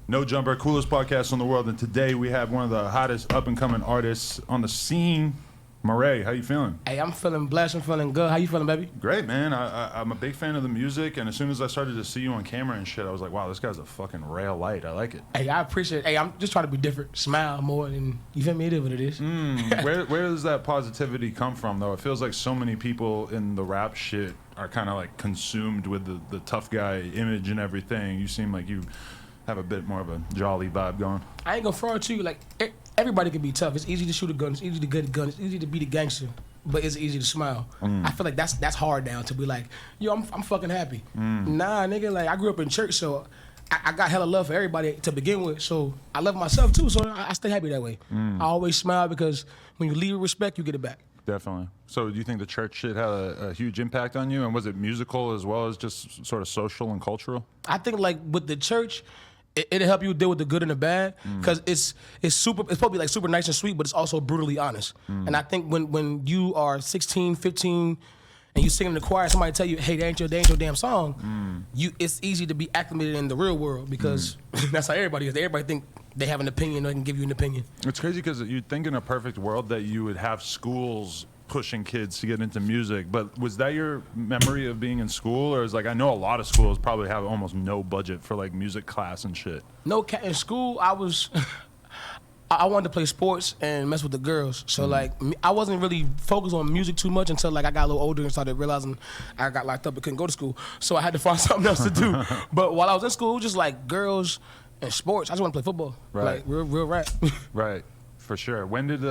No Jumper, coolest podcast in the world, and today we have one of the hottest up-and-coming artists on the scene, Morray. How you feeling? Hey, I'm feeling blessed. I'm feeling good. How you feeling, baby? Great, man. I'm a big fan of the music, and as soon as I started to see you on camera and shit, I was like, wow, this guy's a fucking ray of light. I like it. Hey, I appreciate it. Hey, I'm just trying to be different. Smile more than, you feel me? It is what it is. Where does that positivity come from, though? It feels like so many people in the rap shit are kind of like consumed with the tough guy image and everything. You seem like you have a bit more of a jolly vibe going. I ain't gonna fraud to you. Like, everybody can be tough. It's easy to shoot a gun. It's easy to get a gun. It's easy to be the gangster. But it's easy to smile. I feel like that's hard now to be like, yo, I'm fucking happy. Nah, nigga, like I grew up in church, so I got hella love for everybody to begin with. So I love myself too, so I stay happy that way. I always smile because when you leave with respect, you get it back. Definitely. So do you think the church shit had a huge impact on you? And was it musical as well as just sort of social and cultural? I think like with the church, it'll help you deal with the good and the bad, because it's probably like super nice and sweet, but it's also brutally honest. And I think when you are 16, 15, and you sing in the choir, somebody tell you, hey, that ain't your damn song, it's easy to be acclimated in the real world, because that's how everybody is. Everybody think they have an opinion or they can give you an opinion. It's crazy because you'd think in a perfect world that you would have schools pushing kids to get into music, but was that your memory of being in school? Or is like, I know a lot of schools probably have almost no budget for like music class and shit. No, in school I was I wanted to play sports and mess with the girls, so like I wasn't really focused on music too much until like I got a little older and started realizing I got locked up and couldn't go to school, so I had to find something else to do. But while I was in school, it was just like girls and sports. I just want to play football, like real rap. Right. For sure. When did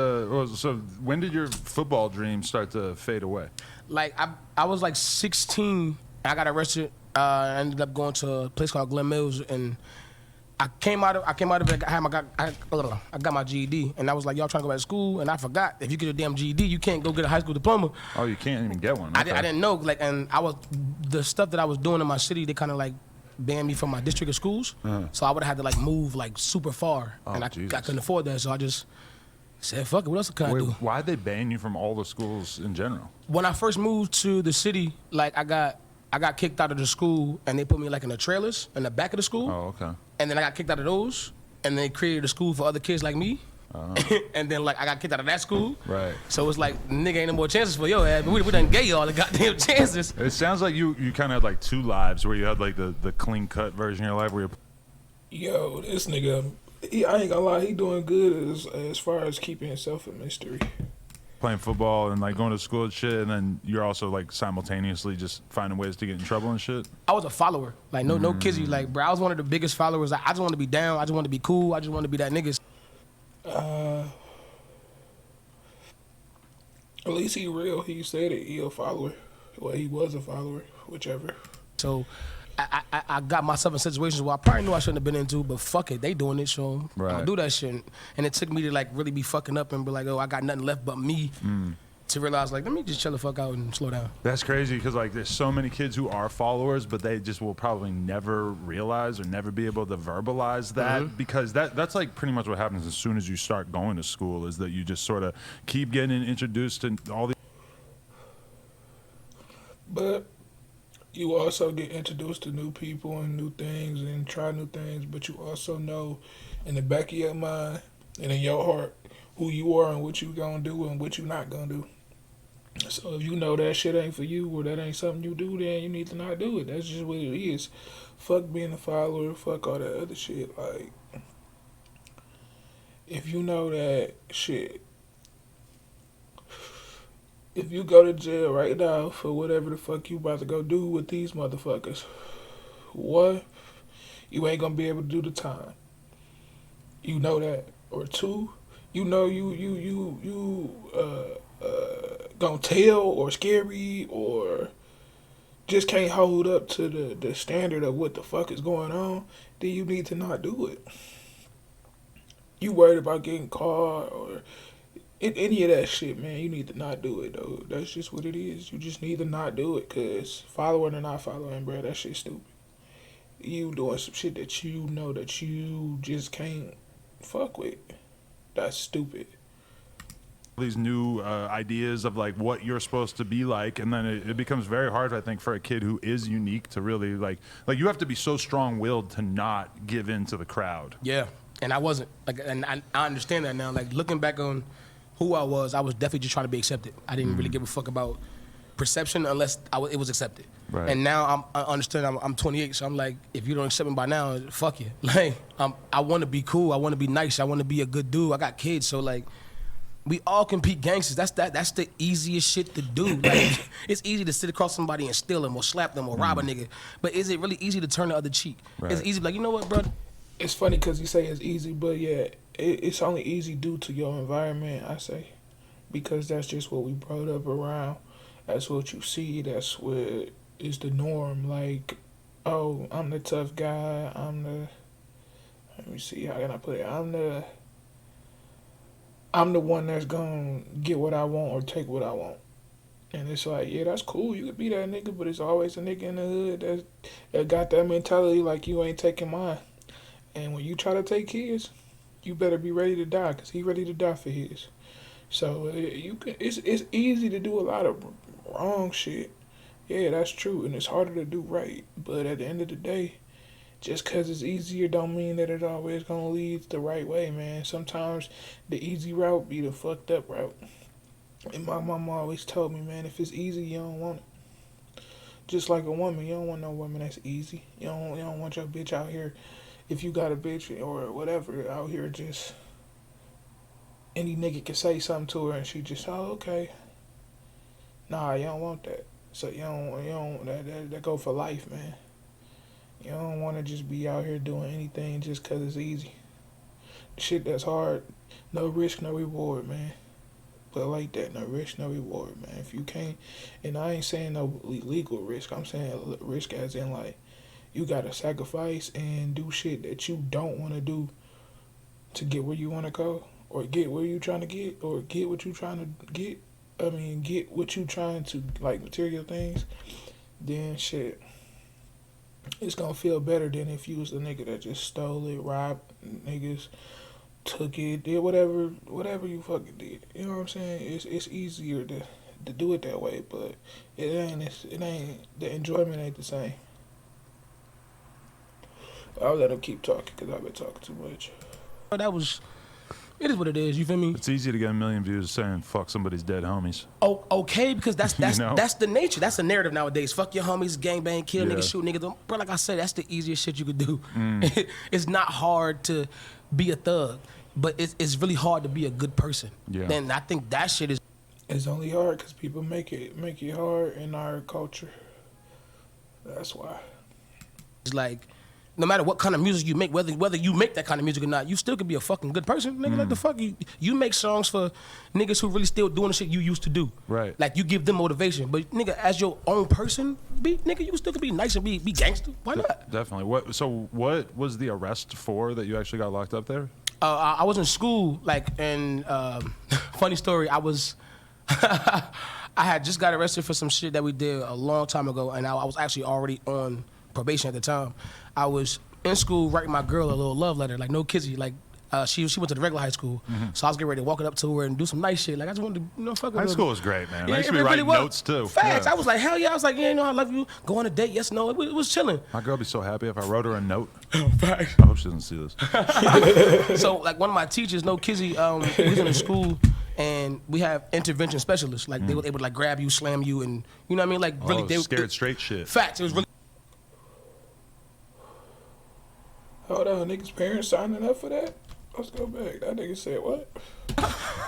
your football dream start to fade away? Like I was like 16 and I got arrested. I ended up going to a place called Glen Mills, and I came out of it. I got my GED, and I was like, y'all trying to go back to school, and I forgot if you get a damn GED, you can't go get a high school diploma. Oh, you can't even get one. Okay. I didn't know, like, and the stuff that I was doing in my city, they kind of like banned me from my district of schools, so I would have had to like move like super far, and I couldn't afford that, so I just said, fuck it, what else can I do? Why'd they ban you from all the schools in general? When I first moved to the city, like I got kicked out of the school, and they put me like in the trailers in the back of the school. Oh, okay. And then I got kicked out of those, and they created a school for other kids like me. And then like I got kicked out of that school. Right. So it's like, nigga, ain't no more chances for your ass, but we done gave you all the goddamn chances. It sounds like you kind of had like two lives, where you had like the clean cut version of your life where Yo, this nigga, I ain't gonna lie, he doing good as far as keeping himself a mystery. Playing football and like going to school and shit, and then you're also like simultaneously just finding ways to get in trouble and shit. I was a follower, like no kizzy, like bro, I was one of the biggest followers. I just want to be down, I just want to be cool, I just want to be that nigga. At least he real. He said it. He a follower. Well, he was a follower, whichever. So I got myself in situations where I probably knew I shouldn't have been into, but fuck it, they doing it, so I'll do that shit. And it took me to like really be fucking up and be like, oh, I got nothing left but me, to realize like, let me just chill the fuck out and slow down. That's crazy, because like there's so many kids who are followers, but they just will probably never realize or never be able to verbalize that, because that's like pretty much what happens as soon as you start going to school, is that you just sort of keep getting introduced to all these. But you also get introduced to new people and new things and try new things, but you also know in the back of your mind and in your heart who you are and what you gonna do and what you not gonna do. So if you know that shit ain't for you or that ain't something you do, then you need to not do it. That's just what it is. Fuck being a follower, fuck all that other shit. Like, if you know that shit, if you go to jail right now for whatever the fuck you about to go do with these motherfuckers, one, you ain't gonna be able to do the time. You know that. Or two, you know you gonna tell or scary or just can't hold up to the standard of what the fuck is going on, then you need to not do it. You worried about getting caught or any of that shit, man, you need to not do it, though. That's just what it is. You just need to not do it, because following or not following, bro, that shit's stupid. You doing some shit that you know that you just can't fuck with. That's stupid. these new ideas of like what you're supposed to be like, and then it becomes very hard, I think, for a kid who is unique to really like you have to be so strong-willed to not give in to the crowd. Yeah, and I wasn't like, and I understand that now. Like looking back on who I was definitely just trying to be accepted. I didn't really give a fuck about perception unless it was accepted. Right. And now I understand. I'm 28, so I'm like, if you don't accept me by now, fuck you. Like I want to be cool. I want to be nice. I want to be a good dude. I got kids, so like. We all compete gangsters. That's the easiest shit to do. Like, it's easy to sit across somebody and steal them or slap them or rob a nigga. But is it really easy to turn the other cheek? Right. It's easy, like, you know what, bro? It's funny because you say it's easy, but yeah, it's only easy due to your environment, I say. Because that's just what we brought up around. That's what you see. That's what is the norm. Like, oh, I'm the tough guy. Let me see, how can I put it? I'm the one that's gonna get what I want or take what I want. And it's like, yeah, that's cool. You could be that nigga, but it's always a nigga in the hood that got that mentality like you ain't taking mine. And when you try to take his, you better be ready to die because he ready to die for his. So it's easy to do a lot of wrong shit. Yeah, that's true. And it's harder to do right. But at the end of the day, just because it's easier don't mean that it always going to lead the right way, man. Sometimes the easy route be the fucked up route. And my mama always told me, man, if it's easy, you don't want it. Just like a woman, you don't want no woman that's easy. You don't want your bitch out here, if you got a bitch or whatever, out here just, any nigga can say something to her and she just, oh, okay. Nah, you don't want that. So you don't that go for life, man. You don't want to just be out here doing anything just because it's easy. Shit that's hard, no risk, no reward, man. But like that, no risk, no reward, man. If you can't, and I ain't saying no legal risk, I'm saying risk as in like, you got to sacrifice and do shit that you don't want to do to get where you want to go, or get where you trying to get, or get what you trying to get. I mean, get what you trying to, like, material things, then shit. It's gonna feel better than if you was the nigga that just stole it, robbed niggas, took it, did whatever you fucking did. You know what I'm saying? It's easier to do it that way, but it ain't the enjoyment ain't the same. I'll let him keep talking because I've been talking too much. It is what it is. You feel me? It's easy to get a million views saying fuck somebody's dead homies. Oh, okay, because that's You know? that's the nature. That's the narrative nowadays. Fuck your homies, gangbang, kill Yeah. niggas, shoot niggas. Bro, like I said, that's the easiest shit you could do. It's not hard to be a thug, but it's really hard to be a good person. Yeah. And I think that shit is. It's only hard because people make it hard in our culture. That's why. It's like, no matter what kind of music you make, whether you make that kind of music or not, you still could be a fucking good person, nigga. Like the fuck you make songs for niggas who really still doing the shit you used to do. Right. Like you give them motivation, but nigga, as your own person, nigga, you still could be nice and be gangster. Why not? Definitely. What was the arrest for that you actually got locked up there? I was in school, like, and funny story, I had just got arrested for some shit that we did a long time ago, and I was actually already on probation at the time. I was in school writing my girl a little love letter, like no kizzy, like she went to the regular high school, so I was getting ready to walk it up to her and do some nice shit. Like I just wanted to, fuck with her. High school was great, man. I used to it be writing was. notes too. Facts. Yeah. I was like, hell yeah. I was like, yeah, I love you. Go on a date. Yes, no. It was chilling. My girl would be so happy if I wrote her a note. Facts. I hope she doesn't see this. So like one of my teachers, no kizzy, we was in the school. And we have intervention specialists. Like they were able to like grab you, slam you, and you know what I mean. Like really, they scared straight shit. Facts. It was really. Hold on, niggas' parents signing up for that? Let's go back. That nigga said what?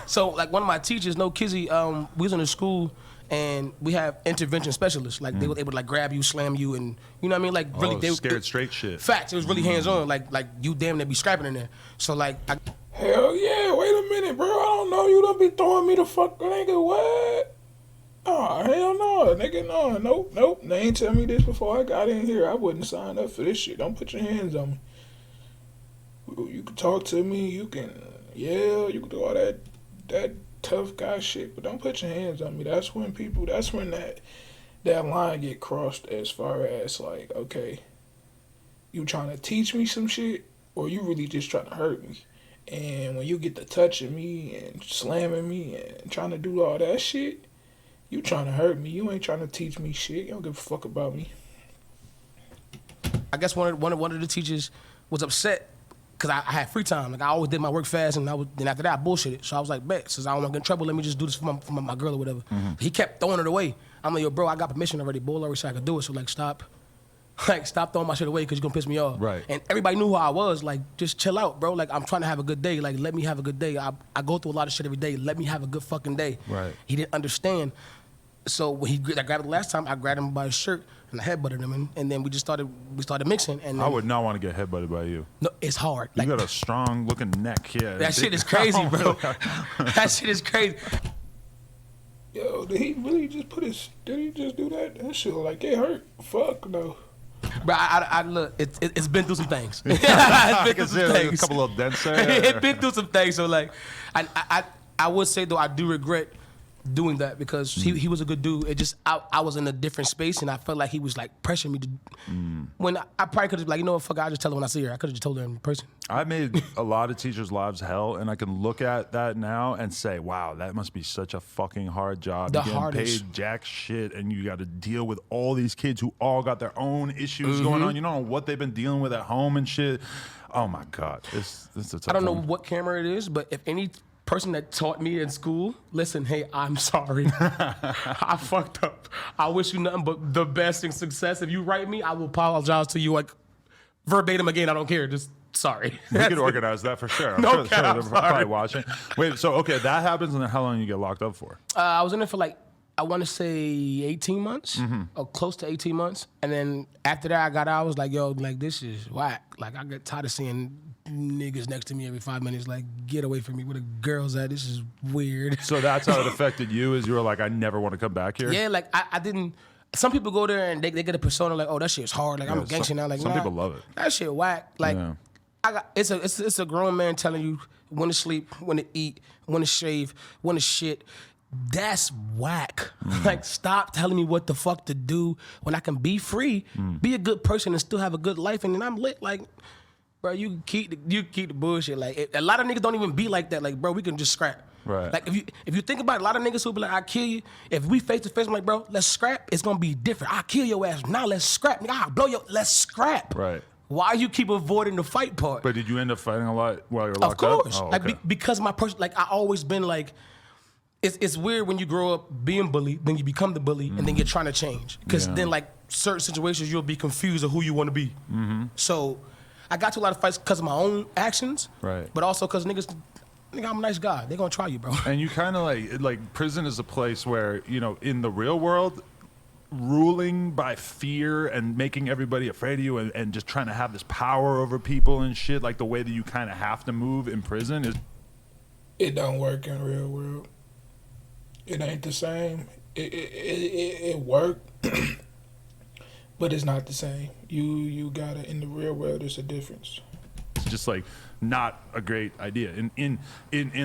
So like one of my teachers, no kizzy, we was in the school and we have intervention specialists. Like they were able to like grab you, slam you, and you know what I mean. Like really, they scared straight shit. Facts. It was really hands on. Like you damn near be scrapping in there. So like. Hell yeah, wait a minute, bro. I don't know. You don't be throwing me the fuck, nigga. What? Oh, hell no, nigga. No, nope. They ain't tell me this before I got in here. I wouldn't sign up for this shit. Don't put your hands on me. You can talk to me. You can yell. You can do all that tough guy shit. But don't put your hands on me. That's when that line get crossed as far as like, okay, you trying to teach me some shit or you really just trying to hurt me? And when you get to touching me and slamming me and trying to do all that shit, you trying to hurt me. You ain't trying to teach me shit. You don't give a fuck about me. I guess one of the teachers was upset because I had free time. Like I always did my work fast, and then after that I bullshitted. So I was like, bet, since I don't want to get in trouble, let me just do this for my girl or whatever. He kept throwing it away. I'm like, yo, bro, I got permission already. Bull already said I could do it. So like, stop throwing my shit away because you're gonna piss me off. Right. And everybody knew who I was. Like, just chill out, bro. Like, I'm trying to have a good day. Like, let me have a good day. I go through a lot of shit every day. Let me have a good fucking day. Right. He didn't understand. So when I grabbed it last time, I grabbed him by his shirt and I headbutted him, and then we started mixing. And then, I would not want to get headbutted by you. No, it's hard. You Like, got a strong looking neck here. that shit is crazy, bro. That shit is crazy. Yo, did he really just did he just do that? That shit like it hurt. Fuck no. Bro, I look, it's been through some things. It's I been can through see some like a things. couple of dents there. It's been through some things. So like, I would say though I do regret doing that because he was a good dude. It just I was in a different space and I felt like he was like pressuring me to. When I probably could have like, you know what, fuck, I'll just tell her when I see her. I could have just told her in person. I made a lot of teachers' lives hell, and I can look at that now and say, wow, that must be such a fucking hard job. The You're getting hardest. paid jack shit, and you got to deal with all these kids who all got their own issues going on. You don't know what they've been dealing with at home and shit. Oh my God, it's a tough I don't know one. what camera it is, but if any person that taught me in school, listen, hey, I'm sorry. I fucked up. I wish you nothing but the best and success. If you write me, I will apologize to you like verbatim again. I don't care. Just sorry. We could organize that for sure. I'm No sure, cap, they're I'm sorry. probably watching. Wait, so okay, that happens, and then how long you get locked up for? I was in there for like, I want to say 18 months or close to 18 months. And then after that, I got out. I was like, yo, like, this is whack. Like, I get tired of seeing niggas next to me every 5 minutes. Like, get away from me. Where the girls at? This is weird. So that's how it affected you, is you were like, I never want to come back here? Yeah, like, I didn't. Some people go there and they get a persona like, oh, that shit's hard. Like, I'm a gangster now. Like, some nah, people love it. That shit whack. Like, Yeah. it's a grown man telling you when to sleep, when to eat, when to shave, when to shit. That's whack. Like, stop telling me what the fuck to do when I can be free, be a good person, and still have a good life, and then I'm lit. Like, bro, you keep the bullshit. Like, a lot of niggas don't even be like that. Like, bro, we can just scrap. Right. Like, if you think about it, a lot of niggas who be like, I kill you. If we face to face, I'm like, bro, let's scrap. It's gonna be different. I'll kill your ass. Now let's scrap. Nigga, I'll blow your. Let's scrap. Right. Why you keep avoiding the fight part? But did you end up fighting a lot while you were Of locked up? course. Oh, Like, okay. because my person, like, I always been like, it's weird when you grow up being bullied, then you become the bully, and then you're trying to change. Because Yeah. then, like, certain situations, you'll be confused of who you want to be. So I got to a lot of fights because of my own actions, Right. but also because nigga, I'm a nice guy. They're going to try you, bro. And you kind of like prison is a place where, you know, in the real world, ruling by fear and making everybody afraid of you and just trying to have this power over people and shit, like the way that you kind of have to move in prison is. It don't work in the real world. It ain't the same. It work, but it's not the same. You gotta, in the real world, there's a difference. It's just like not a great idea. In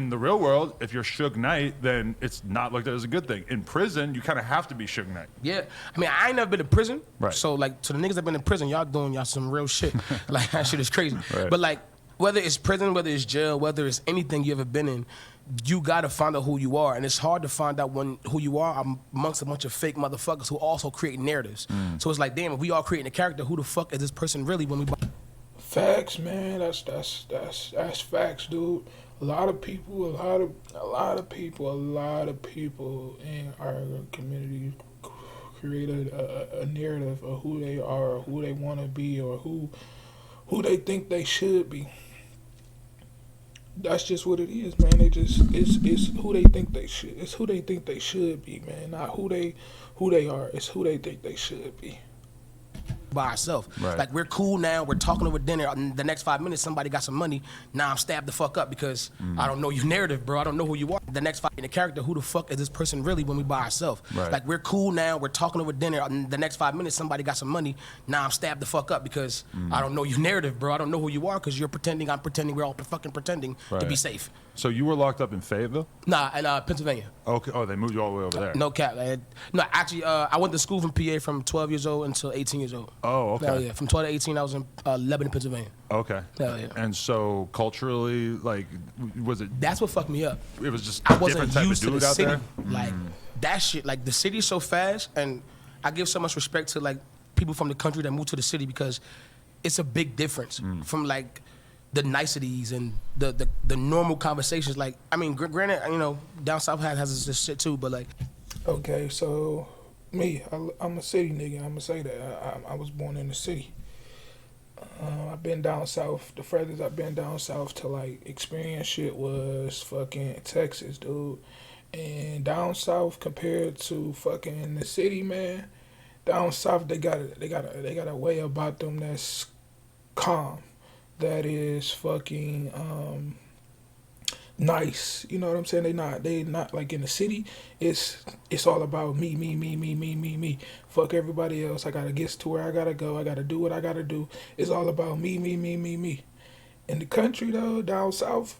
the real world, if you're Suge Knight, then it's not looked at as a good thing. In prison, you kind of have to be Suge Knight. Yeah, I mean, I ain't never been to prison. Right. So, like, to the niggas that been in prison, y'all doing y'all some real shit. Like, that shit is crazy. Right. But, like, whether it's prison, whether it's jail, whether it's anything you ever been in, you gotta find out who you are. And it's hard to find out who you are amongst a bunch of fake motherfuckers who also create narratives. So it's like, damn, if we all creating a character, who the fuck is this person really when we... Facts, man. That's facts, dude. A lot of people in our community create a narrative of who they are, or who they want to be, or who they think they should be. That's just what it is, man. It's who they think they should. It's who they think they should be, man. Not who they are. It's who they think they should be. by ourselves. Right. Like, we're cool now, we're talking over dinner, and the next 5 minutes somebody got some money, now I'm stabbed the fuck up because I don't know your narrative, bro. I don't know who you are. The next 5 in the character, who the fuck is this person really when we by ourselves? Right. Like, we're cool now, we're talking over dinner, and the next 5 minutes somebody got some money, now I'm stabbed the fuck up because I don't know your narrative, bro. I don't know who you are because you're pretending, I'm pretending, we're all fucking pretending to be Right. safe. So you were locked up in Fayetteville? Nah, in Pennsylvania. Okay. Oh, they moved you all the way over there. No cap. No, actually, I went to school from PA from 12 years old until 18 years old. Oh, okay. Hell yeah. From 12 to 18, I was in Lebanon, Pennsylvania. Okay. Hell yeah. And so culturally, like, was it? That's what fucked me up. It was just I a wasn't different type used of to the dude out city. there. Like that shit. Like the city is so fast, and I give so much respect to like people from the country that move to the city because it's a big difference from like the niceties and the normal conversations. Like I mean, granted, you know, down south has this shit too, but like. Okay, so me, I'm a city nigga. I'm gonna say that I was born in the city. I've been down south. The furthest I've been down south to like experience shit was fucking Texas, dude. And down south compared to fucking the city, man. Down south they got a way about them that's calm. That is fucking nice. You know what I'm saying? They not like in the city. It's all about me. Fuck everybody else. I gotta get to where I gotta go. I gotta do what I gotta do. It's all about me. In the country though, down south,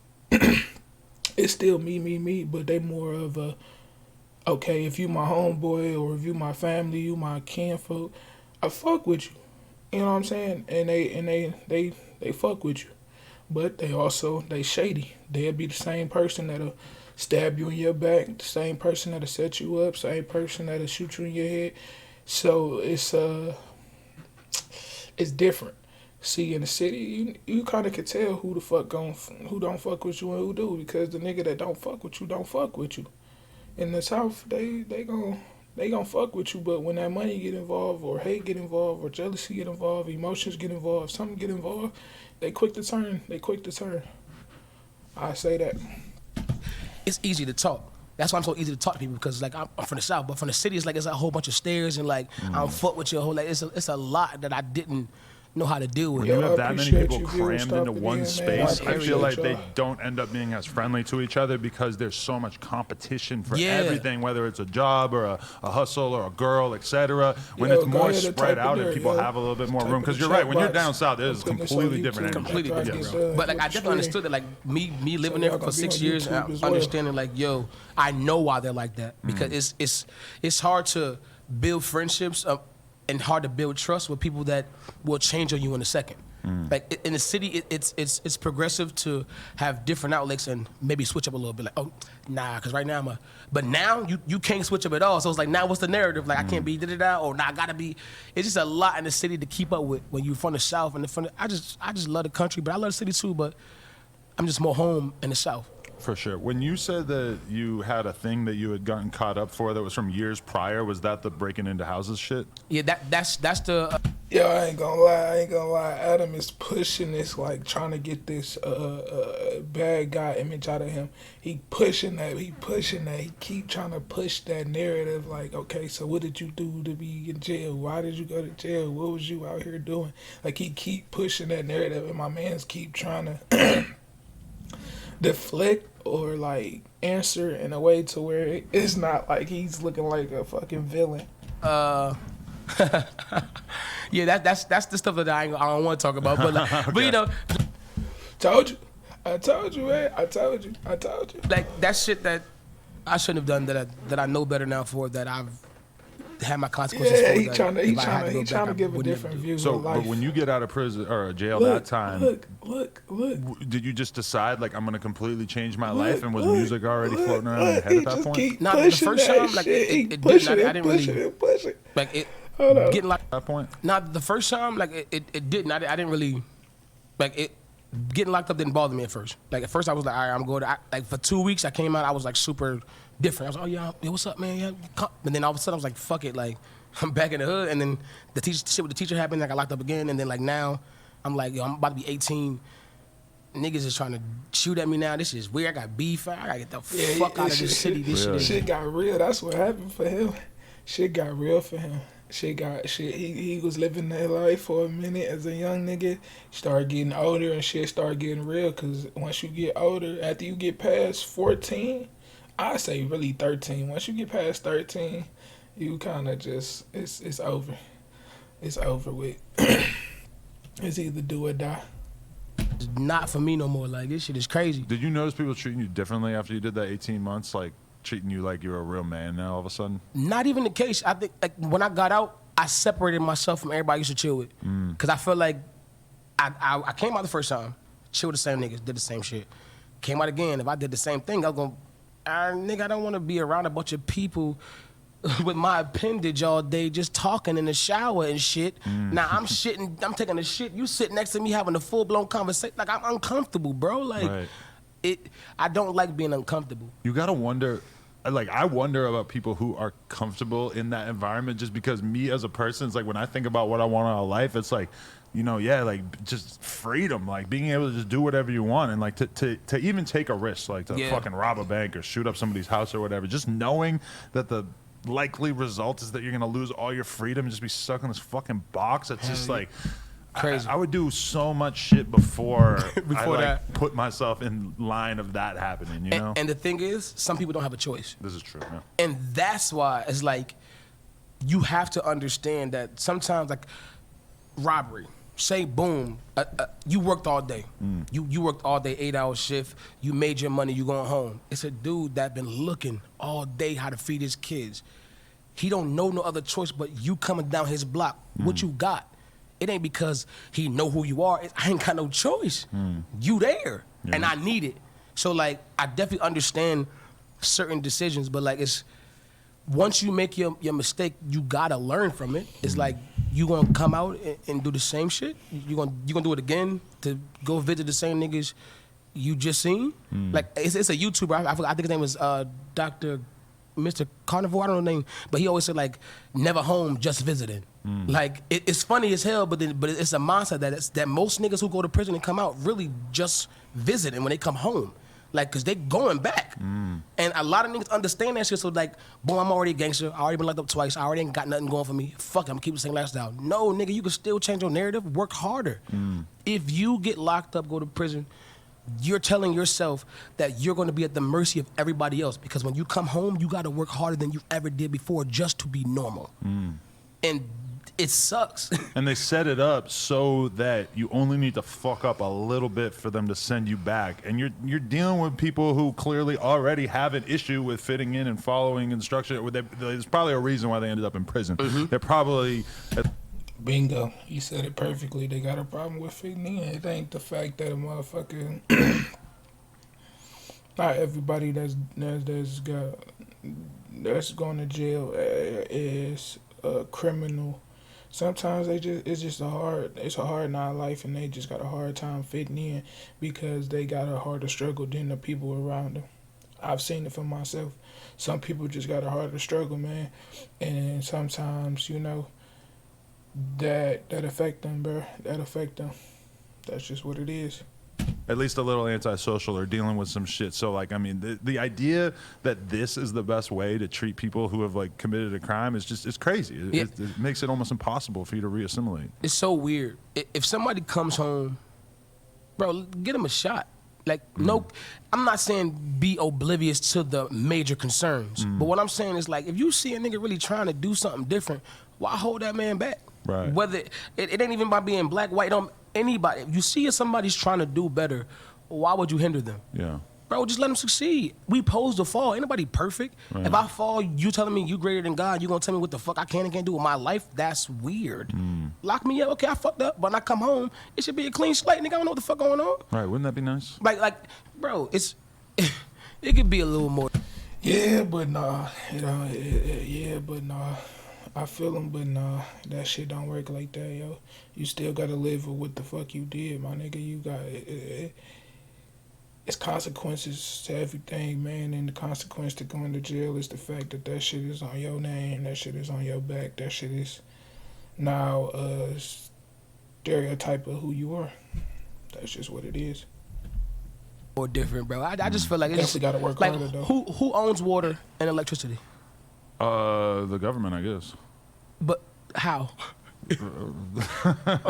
it's still me. But they more of a okay. If you my homeboy or if you my family, you my kinfolk, I fuck with you. You know what I'm saying? And they fuck with you. But they shady. They'll be the same person that'll stab you in your back, the same person that'll set you up, same person that'll shoot you in your head. So it's different. See, in the city, you kind of can tell who don't fuck with you and who do, because the nigga that don't fuck with you don't fuck with you. In the South, they gon' fuck with you, but when that money get involved, or hate get involved, or jealousy get involved, emotions get involved, something get involved, they quick to turn. I say that. It's easy to talk. That's why I'm so easy to talk to people, because like I'm from the South, but from the city it's like it's a whole bunch of stairs and like I don't fuck with you a whole like it's a lot that I didn't know how to deal with. When you have that many people you crammed into one space, I feel like they y'all. don't end up being as friendly to each other because there's so much competition for Yeah. everything, whether it's a job or a hustle or a girl, etc. When Yo, it's go more ahead and spread type out in and there, people yo. have a little bit more Type room, in because the you're chat right. When you're box. down south, there's I'm putting this on completely YouTube. different energy. Completely After I different, get bro. done But like I with definitely stream. understood that, like me living So there y'all for gonna be 6 on years, YouTube and as well. understanding like, yo, I know why they're like that, because it's hard to build friendships and hard to build trust with people that will change on you in a second. Like in the city, it's progressive to have different outlets and maybe switch up a little bit. Like, oh, nah, because right now but now you can't switch up at all. So it's like, now what's the narrative? Like I can't be da-da-da, or nah, I gotta be. It's just a lot in the city to keep up with when you're from the South and I just love the country, but I love the city too. But I'm just more home in the South. For sure. When you said that you had a thing that you had gotten caught up for that was from years prior, was that the breaking into houses shit? Yeah, that's the. Yo, I ain't gonna lie. Adam is pushing this, like trying to get this bad guy image out of him. He pushing that. He keep trying to push that narrative. Like, okay, so what did you do to be in jail? Why did you go to jail? What was you out here doing? Like, he keep pushing that narrative, and my mans keep trying to deflect or like answer in a way to where it's not like he's looking like a fucking villain. Yeah, that's the stuff that I don't want to talk about. But like, Okay. but you know, I told you, man. I told you. like that shit that I shouldn't have done, that I know better now for, that I've had my consequences Yeah, for. he that trying if I had to go back, I give a would never different do. view So, of life. but when you get out of prison or jail look, that time, look. did you just decide like I'm gonna completely change my life, and was Look, music already look, floating around in your look, head he at that just point? keep Nah, the pushing first that time, like, shit. it He didn't. pushing I didn't really- push it. Like it Hold on. getting like. At that point? Nah, the first time, like it didn't. I didn't really, like it. Getting locked up didn't bother me at first. Like at first I was like, all right, I'm going to, like for 2 weeks I came out, I was like super different. I was like, oh yeah, what's up, man? Yeah. And then all of a sudden I was like, fuck it, like I'm back in the hood. And then the shit with the teacher happened, I got locked up again. And then like now I'm like, yo, I'm about to be 18. Niggas is trying to shoot at me now. This is weird. I got beef. I gotta get the fuck out of this city. This Really? shit is. Shit got real. That's what happened for him. Shit got real for him. He was living that life for a minute as a young nigga. Started getting older and shit started getting real. Cause once you get older, after you get past 14, I say really 13. Once you get past 13, you kind of just it's over. It's over with. It's either do or die. It's not for me no more. Like this shit is crazy. Did you notice people treating you differently after you did that 18 months? Like treating you like you're a real man now all of a sudden? Not even the case. I think like when I got out, I separated myself from everybody I used to chill with. Because I felt like I came out the first time, chill with the same niggas, did the same shit. Came out again. If I did the same thing, I was going, nigga, I don't want to be around a bunch of people with my appendage all day just talking in the shower and shit. Now I'm taking a shit. You sit next to me having a full-blown conversation. Like, I'm uncomfortable, bro. Like, I don't like being uncomfortable. You got to wonder, like, I wonder about people who are comfortable in that environment just because me as a person, it's like when I think about what I want in my life, it's like, you know, like just freedom, like being able to just do whatever you want and like to even take a risk, like to fucking rob a bank or shoot up somebody's house or whatever. Just knowing that the likely result is that you're gonna lose all your freedom and just be stuck in this fucking box. It's just like crazy. I would do so much shit before I like put myself in line of that happening, you know? And the thing is, some people don't have a choice. This is true, yeah. And that's why it's like you have to understand that sometimes, like, robbery. Say, boom, you worked all day. You worked all day, 8-hour shift. You made your money, you going home. It's a dude that been looking all day how to feed his kids. He don't know no other choice but you coming down his block. What you got? It ain't because he know who you are. I ain't got no choice. You there, and I need it. So, like, I definitely understand certain decisions, but, like, it's once you make your mistake, you gotta learn from it. It's like you gonna come out and do the same shit. You gonna do it again to go visit the same niggas you just seen. Like it's a YouTuber. I think his name was Dr. Mr. Carnivore. I don't know the name, but he always said like never home, just visiting. Like it's funny as hell, but it's a mindset that most niggas who go to prison and come out really just visiting when they come home. Like, cause they going back. And a lot of niggas understand that shit, so like, boom, I'm already a gangster, I already been locked up twice, I already ain't got nothing going for me, fuck it, I'm keeping the same lifestyle. No, nigga, you can still change your narrative, work harder. If you get locked up, go to prison, you're telling yourself that you're gonna be at the mercy of everybody else, because when you come home, you gotta work harder than you ever did before just to be normal. And it sucks. And they set it up so that you only need to fuck up a little bit for them to send you back. And you're dealing with people who clearly already have an issue with fitting in and following instruction. There's probably a reason why they ended up in prison. They're probably... Bingo. You said it perfectly. They got a problem with fitting in. It ain't the fact that a motherfucker... Not everybody that's going to jail is a criminal. Sometimes it's a hard night life, and they just got a hard time fitting in because they got a harder struggle than the people around them. I've seen it for myself. Some people just got a harder struggle, man, and sometimes, you know, that affect them, bro. That affect them. That's just what it is. At least a little antisocial or dealing with some shit. So, like, I mean, the idea that this is the best way to treat people who have, like, committed a crime is just, it's crazy. It makes it almost impossible for you to reassimilate. It's so weird. If somebody comes home, bro, get them a shot. Like, no, I'm not saying be oblivious to the major concerns. But what I'm saying is, like, if you see a nigga really trying to do something different, why hold that man back? Right. Whether it ain't even by being black, white, anybody. If you see if somebody's trying to do better, why would you hinder them? Yeah. Bro, just let them succeed. We pose to fall. Ain't nobody perfect. Right. If I fall, you telling me you greater than God, you gonna tell me what the fuck I can and can't do with my life? That's weird. Lock me up. Okay, I fucked up, but when I come home, it should be a clean slate. Nigga, I don't know what the fuck going on. Right, wouldn't that be nice? Like, bro, it could be a little more. Yeah, but nah. Yeah, but nah. I feel him, but nah, that shit don't work like that, yo. You still gotta live with what the fuck you did, my nigga. You got it's consequences to everything, man. And the consequence to going to jail is the fact that shit is on your name, that shit is on your back, that shit is now a stereotype of who you are. That's just what it is. Or different, bro. I just feel like it's definitely gotta work like harder, though. Who owns water and electricity? The government, I guess. But how? Or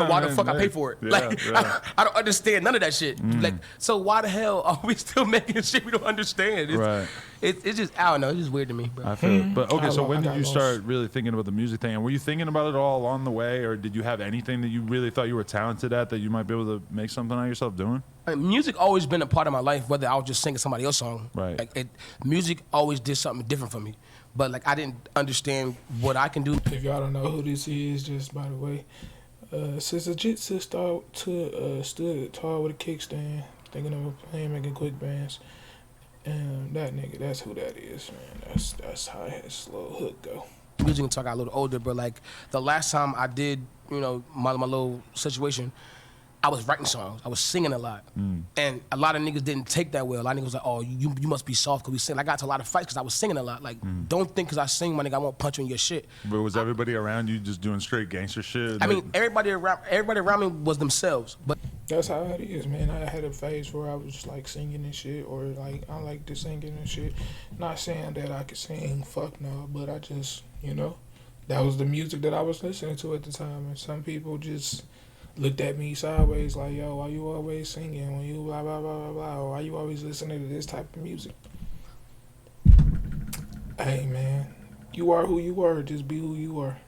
why the fuck I pay for it? Yeah, like yeah. I don't understand none of that shit. Like, so why the hell are we still making shit we don't understand? It's just, I don't know. It's just weird to me, bro. I feel it. But okay, so when I did got you lost. start really thinking about the music thing? And were you thinking about it all along the way, or did you have anything that you really thought you were talented at that you might be able to make something out of yourself doing? Like, music always been a part of my life, whether I was just singing somebody else's song. Right. Like, music always did something different for me. But like, I didn't understand what I can do. If y'all don't know who this is, just by the way, Sister Jitsa stood tall with a kickstand, thinking of playing making quick bands. And that nigga, that's who that is, man. That's how his little hook go. Music until I got a little older, but like the last time I did, you know, my little situation, I was writing songs. I was singing a lot. And a lot of niggas didn't take that well. A lot of niggas was like, oh, you must be soft because we sing. I got to a lot of fights because I was singing a lot. Like, don't think because I sing, my nigga, I won't punch you in your shit. But was everybody around you just doing straight gangster shit? I mean, everybody around me was themselves. But That's how it is, man. I had a phase where I was like singing and shit, or like I like to singing and shit. Not saying that I could sing, fuck no, but I just, you know, that was the music that I was listening to at the time. And some people just looked at me sideways like, yo, why you always singing when you blah, blah, blah, blah, blah, or why you always listening to this type of music? Hey, man, you are who you are. Just be who you are.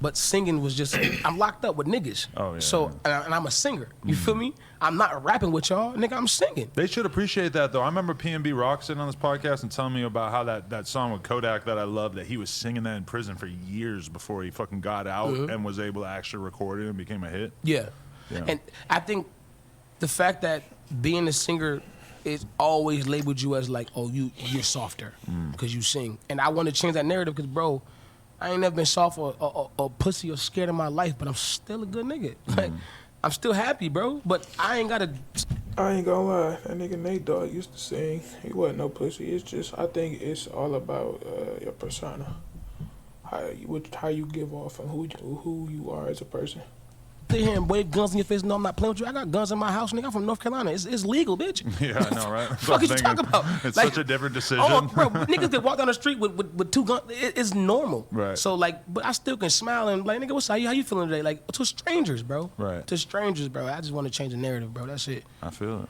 But singing was just, I'm locked up with niggas. Oh, yeah. So, and I'm a singer. You feel me? I'm not rapping with y'all. Nigga, I'm singing. They should appreciate that, though. I remember P&B Rock sitting on this podcast and telling me about how that song with Kodak that I love, that he was singing that in prison for years before he fucking got out and was able to actually record it and became a hit. Yeah. Yeah. And I think the fact that being a singer is always labeled you as like, oh, you're softer because you sing. And I want to change that narrative because, bro, I ain't never been soft or pussy or scared in my life, but I'm still a good nigga. Like, I'm still happy, bro, but I ain't gotta. I ain't gonna lie, that nigga Nate Dogg used to sing. He wasn't no pussy. It's just, I think it's all about your persona, how you give off and who you are as a person. Sit here and wave guns in your face. No, I'm not playing with you. I got guns in my house, nigga. I'm from North Carolina. It's legal, bitch. Yeah, I know, right? What the fuck is you talking about? It's Like, such a different decision. Oh, bro, niggas that walk down the street with two guns, it's normal. Right. So, like, but I still can smile and like, nigga, what's up? How you feeling today? Like, to strangers, bro. Right. To strangers, bro. I just want to change the narrative, bro. That's it. I feel it.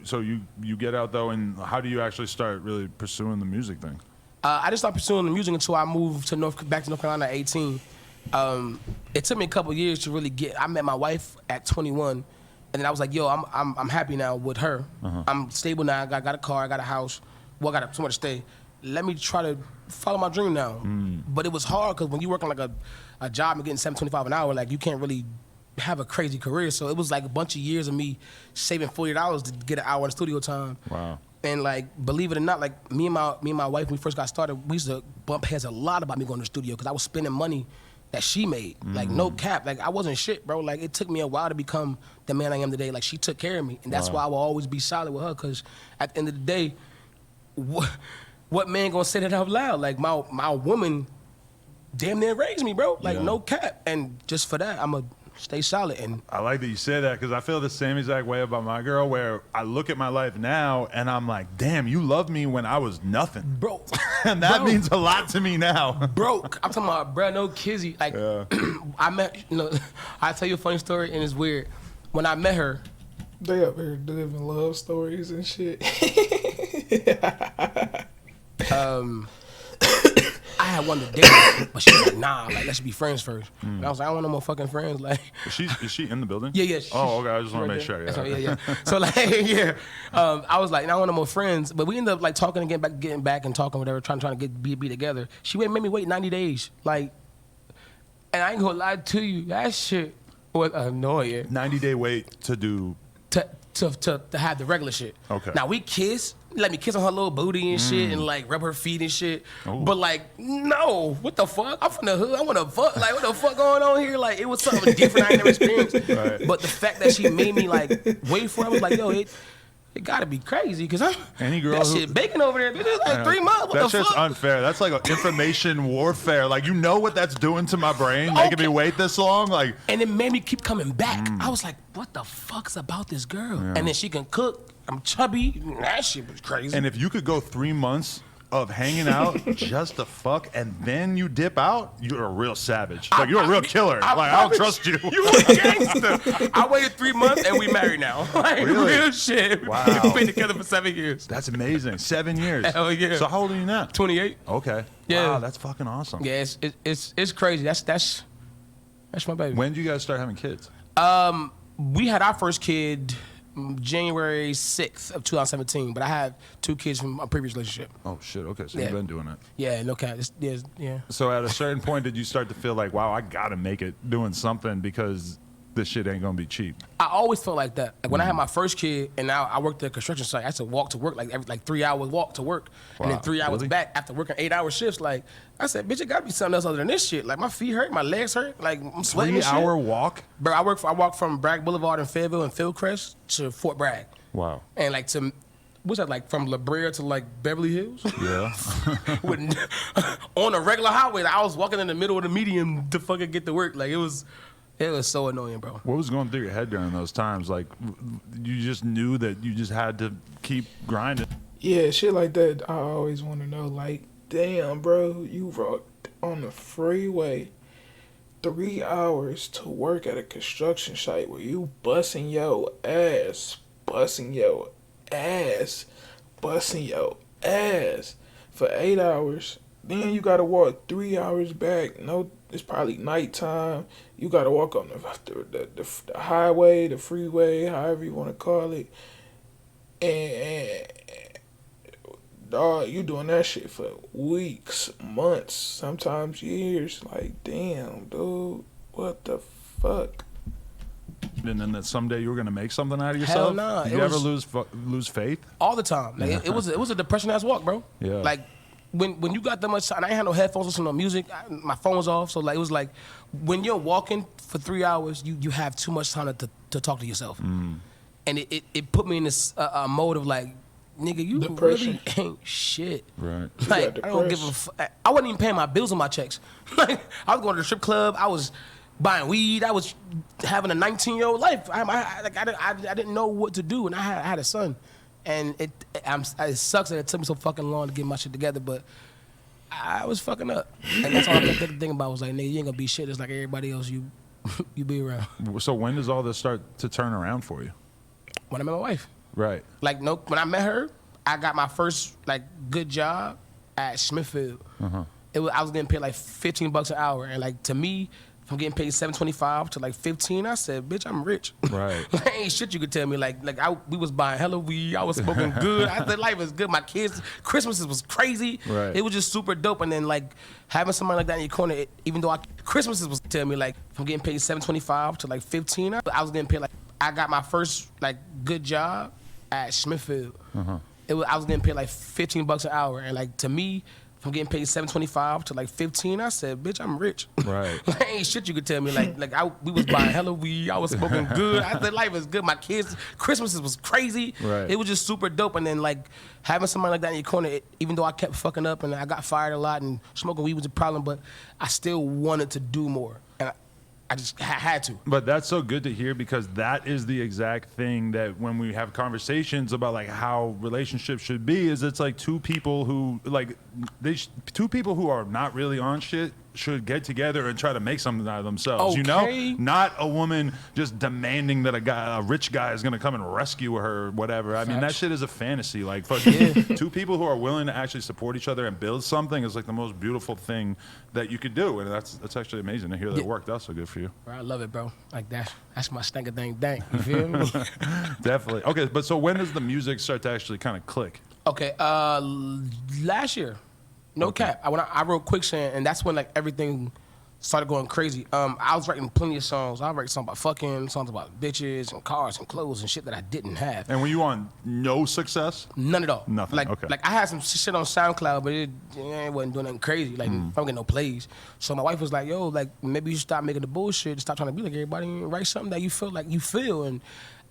So you get out, though, and how do you actually start really pursuing the music thing? I just started pursuing the music until I moved to back to North Carolina at 18. It took me a couple years to really get. I met my wife at 21, and then I was like, "Yo, I'm happy now with her. I'm stable now. I got a car. I got a house. Well, I got somewhere to stay. Let me try to follow my dream now." But it was hard because when you working like a job and getting $7.25 an hour, like you can't really have a crazy career. So it was like a bunch of years of me saving $40 to get an hour of studio time. Wow. And like, believe it or not, like me and my wife, when we first got started, we used to bump heads a lot about me going to the studio because I was spending money that she made. Like, no cap. Like, I wasn't shit, bro. Like, it took me a while to become the man I am today. Like, she took care of me. And that's why I will always be solid with her, because at the end of the day, what man gonna say that out loud? Like, my woman damn near raised me, bro. Like, no cap. And just for that, I'ma stay solid. And I like that you say that because I feel the same exact way about my girl, where I look at my life now and I'm like, damn, you loved me when I was nothing. bro. And that Bro. means a lot to me now. Broke. I'm talking about, bro, no kizzy. Like, I met, I tell you a funny story, and it's weird. When I met her, They up here living love stories and shit. I had wanted to date her, but she was like, nah, like, let's be friends first. And I was like, I don't want no more fucking friends. Like, Is she in the building? Yeah. Oh, okay. I just want to right make there. sure. Yeah. That's right, yeah. So like, yeah. I was like, I want no more friends. But we ended up like talking and getting back and talking, whatever, trying to be together. She made me wait 90 days. Like, and I ain't gonna lie to you, that shit was annoying. 90-day wait to do. To have the regular shit. Okay. Now we kiss. Let me kiss on her little booty and shit, and like rub her feet and shit. Ooh. But like, no, what the fuck? I'm from the hood. I want to fuck. Like, what the fuck going on here? Like, it was something different I ain't never experienced. Right. But the fact that she made me like wait for it, I was like, yo, it gotta be crazy, cause Any girl that who- shit baking over there. Bitch, it's like 3 months. What That's the just fuck? unfair. That's like information warfare. Like, you know what that's doing to my brain, making me Okay. wait this long. Like, And it made me keep coming back. I was like, what the fuck's about this girl? And then she can cook. I'm chubby. That shit was crazy. and if you could go 3 months of hanging out just to fuck, and then you dip out, you're a real savage. Like, you're a real killer. I don't trust you. You a gangster. I waited 3 months and we married now. Like, Really? real shit. Wow. We've been together for 7 years. That's amazing. 7 years. Hell yeah. So how old are you now? 28. Okay. Yeah. Wow, that's fucking awesome. Yeah, it's crazy. That's my baby. When did you guys start having kids? We had our first kid January 6th of 2017, but I had 2 kids from a previous relationship. Oh shit. Okay, so Yeah. you've been doing it. Yeah, no cap. Yeah. So at a certain point, did you start to feel like, wow, I gotta make it doing something because this shit ain't gonna be cheap? I always felt like that. Like when I had my first kid, and now I worked at a construction site, I had to walk to work, like 3 hours walk to work, and then Wow, 3 hours really? back after working 8-hour shifts. Like I said, bitch, it gotta be something else other than this shit. Like my feet hurt, my legs hurt, like I'm sweating. 3-hour walk? Bro, I walk from Bragg Boulevard in Fayetteville and Fieldcrest to Fort Bragg, Wow. and like to what's that, like from La Brea to like Beverly Hills? Yeah. With, on a regular highway, like, I was walking in the middle of the median to fucking get to work. Like it was so annoying, bro. What was going through your head during those times? Like, you just knew that you just had to keep grinding. Yeah, shit like that. I always want to know, like, damn, bro, you rocked on the freeway 3 hours to work at a construction site where you busting your ass for 8 hours. Then you gotta walk 3 hours back. No, it's probably nighttime. You gotta walk on the highway, the freeway, however you want to call it. And dog, you doing that shit for weeks, months, sometimes years. Like, damn, dude, what the fuck? And then that someday you were gonna make something out of yourself. Hell nah, Did it you ever was- lose faith? All the time. Like, it was a depression ass walk, bro. Yeah. Like when you got that much time, I ain't had no headphones, listening to no music. My phone's off, so like it was like when you're walking for 3 hours, you have too much time to talk to yourself, and it put me in this mode of like, nigga, you Depression. really ain't shit. Right. Like got I don't give a I wasn't even paying my bills on my checks. Like I was going to the strip club. I was buying weed. I was having a 19-year-old life. I didn't know what to do, and I had a son, and it sucks that it took me so fucking long to get my shit together, but I was fucking up, and that's all I kept thinking about was like, nigga, you ain't gonna be shit just like everybody else you be around. So when does all this start to turn around for you? When I met my wife, Right. like when I met her, I got my first like good job at Smithfield. I was getting paid like $15 an hour, and like to me, if I'm getting paid $7.25 to like $15, I said, bitch, I'm rich. Right. Like, ain't shit you could tell me. We was buying hella weed. I was smoking good. I said life was good. My kids, Christmases was crazy. Right. It was just super dope. And then like having somebody like that in your corner, even though Christmases was tell me like if I'm getting paid $7.25 to like $15, I was getting paid like I got my first like good job at Smithfield. I was getting paid like $15 an hour, and like to me, if I'm getting paid $7.25 to like $15, I said, bitch, I'm rich. Right. Like, ain't shit you could tell me. We was buying hella weed. I was smoking good. I said life was good. My kids, Christmases was crazy. Right. It was just super dope. And then like having somebody like that in your corner, even though I kept fucking up and I got fired a lot and smoking weed was a problem, but I still wanted to do more. And I just had to. But that's so good to hear, because that is the exact thing that when we have conversations about like how relationships should be, is it's like two people who like two people who are not really on shit should get together and try to make something out of themselves. You know, Okay. not a woman just demanding that a rich guy is gonna come and rescue her or whatever. I mean, that Facts. shit is a fantasy. Like fucking two people who are willing to actually support each other and build something is like the most beautiful thing that you could do, and that's actually amazing to hear that it worked out so good for you. Bro, I love it, bro. Like that's my stank dang dank. You feel me? Definitely. Okay, but so when does the music start to actually kind of click? Okay, last year, no cap. I wrote Quicksand, and that's when like everything started going crazy. I was writing plenty of songs. I write songs about fucking, songs about bitches and cars and clothes and shit that I didn't have. And were you on no success? None at all. Nothing, Like, okay. like I had some shit on SoundCloud, but it wasn't doing nothing crazy. Like I don't get no plays. So my wife was like, "Yo, like maybe you should stop making the bullshit and stop trying to be like everybody and write something that you feel like you feel." And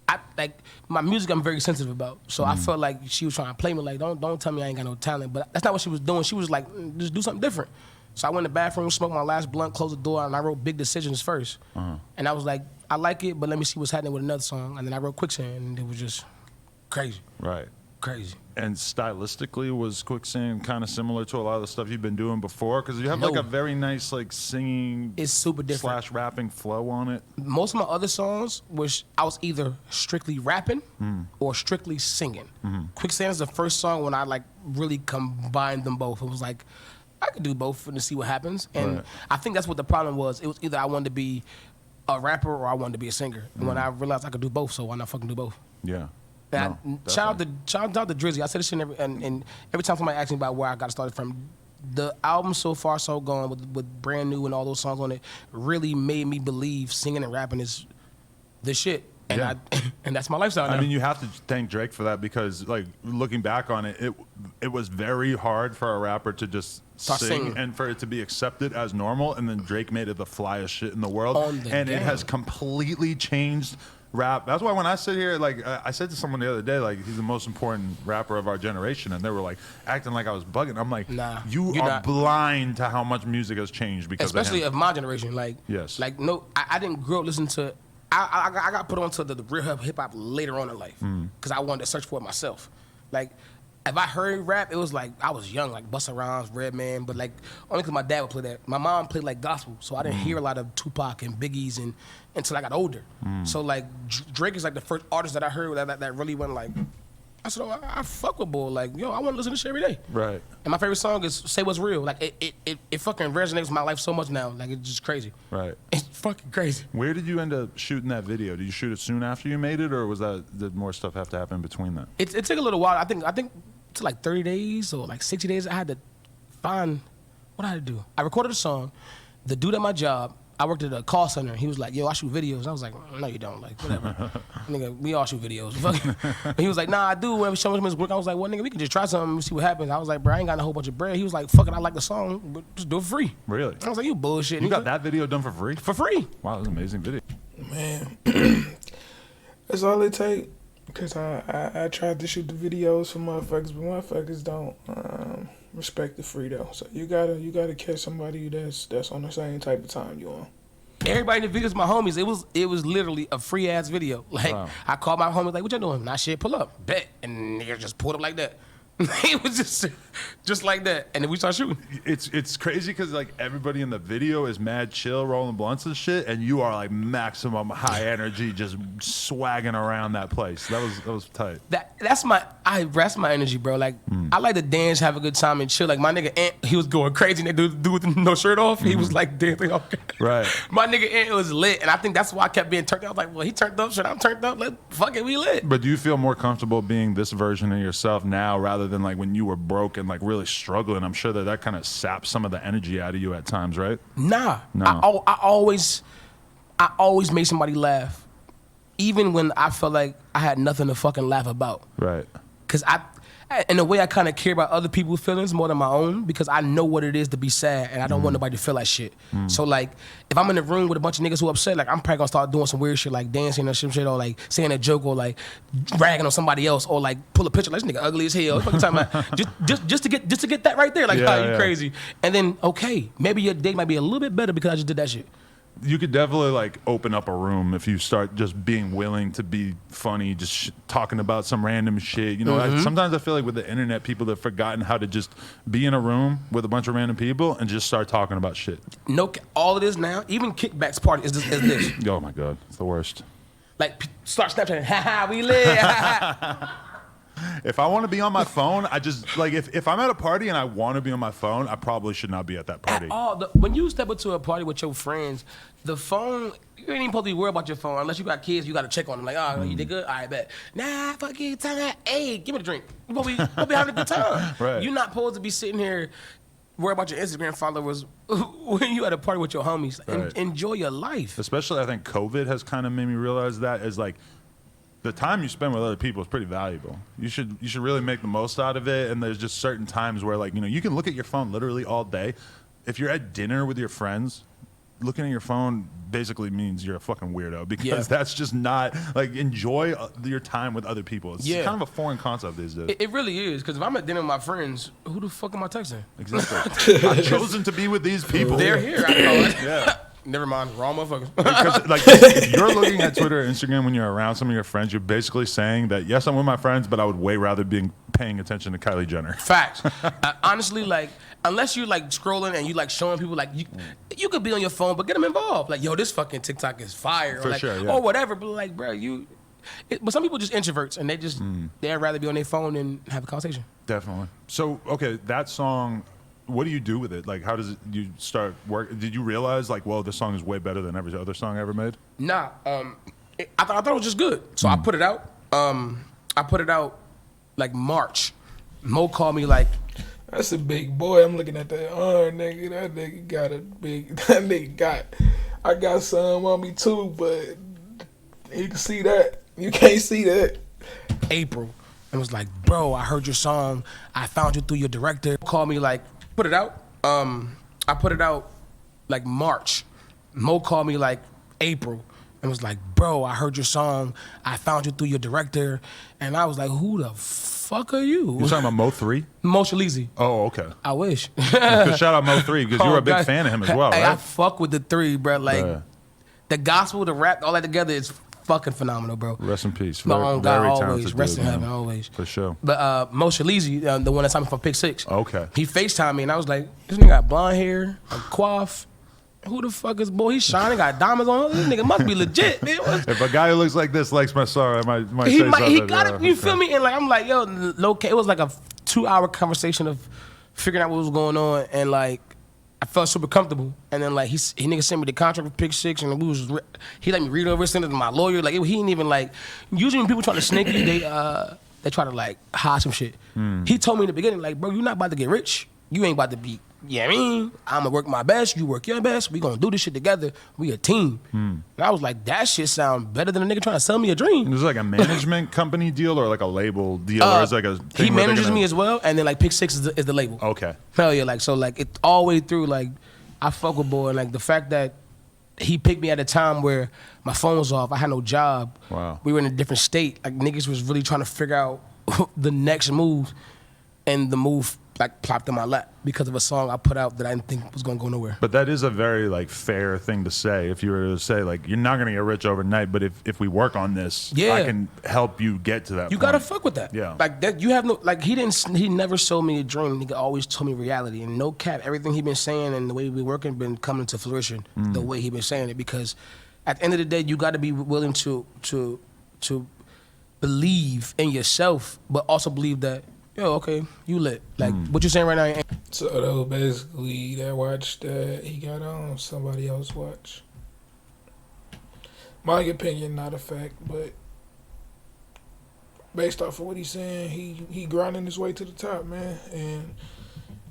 I like my music. I'm very sensitive about. So I felt like she was trying to play me. Like don't tell me I ain't got no talent. But that's not what she was doing. She was like, just do something different. So I went in the bathroom, smoked my last blunt, closed the door, and I wrote Big Decisions first. And I was like, I like it, but let me see what's happening with another song. And then I wrote Quicksand, and it was just crazy. Right. crazy. And stylistically, was Quicksand kind of similar to a lot of the stuff you've been doing before? Because you have like No. a very nice like singing It's super different. / rapping flow on it. Most of my other songs was I was either strictly rapping or strictly singing. Quicksand is the first song when I like really combined them both. It was like I could do both and to see what happens. And Right. I think that's what the problem was. It was either I wanted to be a rapper or I wanted to be a singer. And when I realized I could do both, so why not fucking do both? Yeah. And No, shout definitely. out to Drizzy. I said this shit and every time somebody asks me about where I got started from, the album So Far So Gone with Brand New and all those songs on it really made me believe singing and rapping is the shit. And Yeah. and that's my lifestyle now. I mean, you have to thank Drake for that because, like, looking back on it, it was very hard for a rapper to just Start sing singing. and for it to be accepted as normal. And then Drake made it the flyest shit in the world, On the and it game. has completely changed rap. That's why when I sit here, like, I said to someone the other day, like, he's the most important rapper of our generation, and they were like acting like I was bugging. I'm like, Nah, you you're are not. blind to how much music has changed because especially of him. of my generation. Like, Yes. like no, I didn't grow up listening to. I got put onto the real hip hop later on in life because I wanted to search for it myself. Like, if I heard rap, it was like I was young, like Busta Rhymes, Redman, but like only because my dad would play that. My mom played like gospel, so I didn't hear a lot of Tupac and Biggie's and until I got older. So like Drake is like the first artist that I heard that really went like. I said, oh, I fuck with Bull. Like, yo, I want to listen to shit every day. Right. And my favorite song is Say What's Real. Like, it fucking resonates with my life so much now. Like, it's just crazy. Right. It's fucking crazy. Where did you end up shooting that video? Did you shoot it soon after you made it, or did more stuff have to happen between that? It took a little while. I think to like 30 days or like 60 days, I had to find what I had to do. I recorded a song. The dude at my job, I worked at a call center. He was like, yo, I shoot videos. I was like, no, you don't. Like, whatever. Nigga, we all shoot videos. And he was like, nah, I do. Whenever show him his work, I was like, well, nigga, we can just try something and see what happens. I was like, bro, I ain't got a whole bunch of bread. He was like, fuck it, I like the song, but just do it for free. Really? I was like, you bullshit. You got that video done for free? for free. Wow, that's an amazing video. Man, that's all it take. Cause I tried to shoot the videos for motherfuckers, but motherfuckers don't respect the free though. So you gotta catch somebody that's on the same type of time you on. Everybody in the videos, my homies, it was literally a free ass video. Like, Wow. I called my homies like, what y'all doing? Nah, shit, pull up, bet, and nigga just pulled up like that. It was just like that, and then we started shooting. It's crazy because like everybody in the video is mad chill, rolling blunts and shit, and you are like maximum high energy, just swagging around that place. That was tight. That's my energy, bro. Like, I like to dance, have a good time, and chill. Like my nigga Ant, he was going crazy. And that dude with no shirt off, he was like dancing. Okay. Right. My nigga Ant was lit, and I think that's why I kept being turned up. I was like, well, he turned up, shit, I'm turned up. Fuck it, we lit. But do you feel more comfortable being this version of yourself now rather than like when you were broke and like really struggling? I'm sure that kind of saps some of the energy out of you at times, right? Nah. No. I always made somebody laugh, even when I felt like I had nothing to fucking laugh about. Right. Cause in a way, I kind of care about other people's feelings more than my own because I know what it is to be sad and I don't want nobody to feel like shit. So like, if I'm in the room with a bunch of niggas who upset, like I'm probably gonna start doing some weird shit like dancing or some shit or like saying a joke or like ragging on somebody else or like pull a picture like this nigga ugly as hell. What the fuck you talking about? just to get that right there. Like, Yeah, you yeah. crazy. And then okay, maybe your day might be a little bit better because I just did that shit. You could definitely like open up a room if you start just being willing to be funny, just talking about some random shit. You know, sometimes I feel like with the internet, people have forgotten how to just be in a room with a bunch of random people and just start talking about shit. No, all it is now, even Kickback's party is this. Oh my God, it's the worst. Like, start Snapchatting, ha ha, we lit, ha ha. If I want to be on my phone, I just like if I'm at a party and I want to be on my phone, I probably should not be at that party. At all. When you step into a party with your friends, the phone, you ain't even supposed to be worried about your phone unless you got kids. You got to check on them. Like, oh, you did good. All right, bet. Nah, fuck you. Tell that. Hey, give me the drink. You supposed to be having a good time. Right. You're not supposed to be sitting here worried about your Instagram followers when you at a party with your homies. Right. Enjoy your life. Especially, I think COVID has kind of made me realize that is like the time you spend with other people is pretty valuable. You should really make the most out of it. And there's just certain times where like, you know, you can look at your phone literally all day. If you're at dinner with your friends, looking at your phone basically means you're a fucking weirdo because that's just not like enjoy your time with other people. It's kind of a foreign concept these days. It really is, because if I'm at dinner with my friends, who the fuck am I texting? Exactly. I've chosen to be with these people. They're here. I know it. Yeah. Never mind, wrong motherfuckers. Because like, if you're looking at Twitter or Instagram when you're around some of your friends, you're basically saying that yes, I'm with my friends, but I would way rather be paying attention to Kylie Jenner. Facts. Honestly, like, unless you're like scrolling and you like showing people, like, you could be on your phone, but get them involved. Like, yo, this fucking TikTok is fire, For or, like, sure, yeah. or whatever. But like, bro, but some people just introverts and they'd rather be on their phone than have a conversation. Definitely. So okay, that song. What do you do with it? Like, how does it? You start work? Did you realize like, well, this song is way better than every other song I ever made? Nah, I thought it was just good, so I put it out. I put it out like March. Mo called me like, That's a big boy. I'm looking at that arm, nigga. That nigga got a big. That nigga got. I got some on me too, but you can see that. You can't see that. April, and was like, bro, I heard your song. I found you through your director. Called me like, put it out. I put it out like March. Mo called me like April and was like, bro, I heard your song. I found you through your director. And I was like, who the fuck are you? You're talking about Mo 3? Mo Shalizi. Oh, okay. I wish. Shout out Mo 3 because you were a big God. fan of him as well, Hey, right? I fuck with the 3, bro. Like, the gospel, the rap, all that together is fucking phenomenal, bro. Rest in peace. My own God, always. talented Rest in dude, heaven, man. always. For sure. But Mo Shalizi, the one that signed me for Pick 6. Okay. He FaceTimed me, and I was like, this nigga got blonde hair, a coif. Who the fuck is boy? He's shining, got diamonds on him. This nigga must be legit, man. If a guy who looks like this likes my song, I might say He something. got it. You feel me? And like, I'm like, yo, it was like a 2-hour conversation of figuring out what was going on, and like, I felt super comfortable. And then like, he nigga sent me the contract for Pick 6, and he let me read over it, sent it to my lawyer. Like, he ain't even like. Usually when people try to snake you, they try to like hide some shit. He told me in the beginning, like, bro, you not about to get rich. You ain't about to be. Yeah, I mean, I'm gonna work my best. You work your best. We gonna do this shit together. We a team. And I was like, that shit sound better than a nigga trying to sell me a dream. Is it like a management company deal or like a label deal, or is it like a thing He where they're manages gonna- me as well, and then like Pick 6 is the label. Okay. Hell yeah, like so like it all the way through, like I fuck with boy, and like the fact that he picked me at a time where my phone was off, I had no job. Wow. We were in a different state. Like niggas was really trying to figure out the next move, and the move like plopped in my lap because of a song I put out that I didn't think was gonna go nowhere. But that is a very like fair thing to say. If you were to say like you're not gonna get rich overnight, but if we work on this, Yeah. I can help you get to that. You point. gotta fuck with that. Yeah. Like that, you have no like he never sold me a dream. He always told me reality, and no cap. Everything he been saying and the way we working been coming to fruition. The way he been saying it, because at the end of the day, you got to be willing to believe in yourself, but also believe that yo, okay, you lit. Like what you saying right now. Ain't- So though, basically, that watch that he got on, somebody else watch. My opinion, not a fact, but based off of what he's saying, he grinding his way to the top, man. And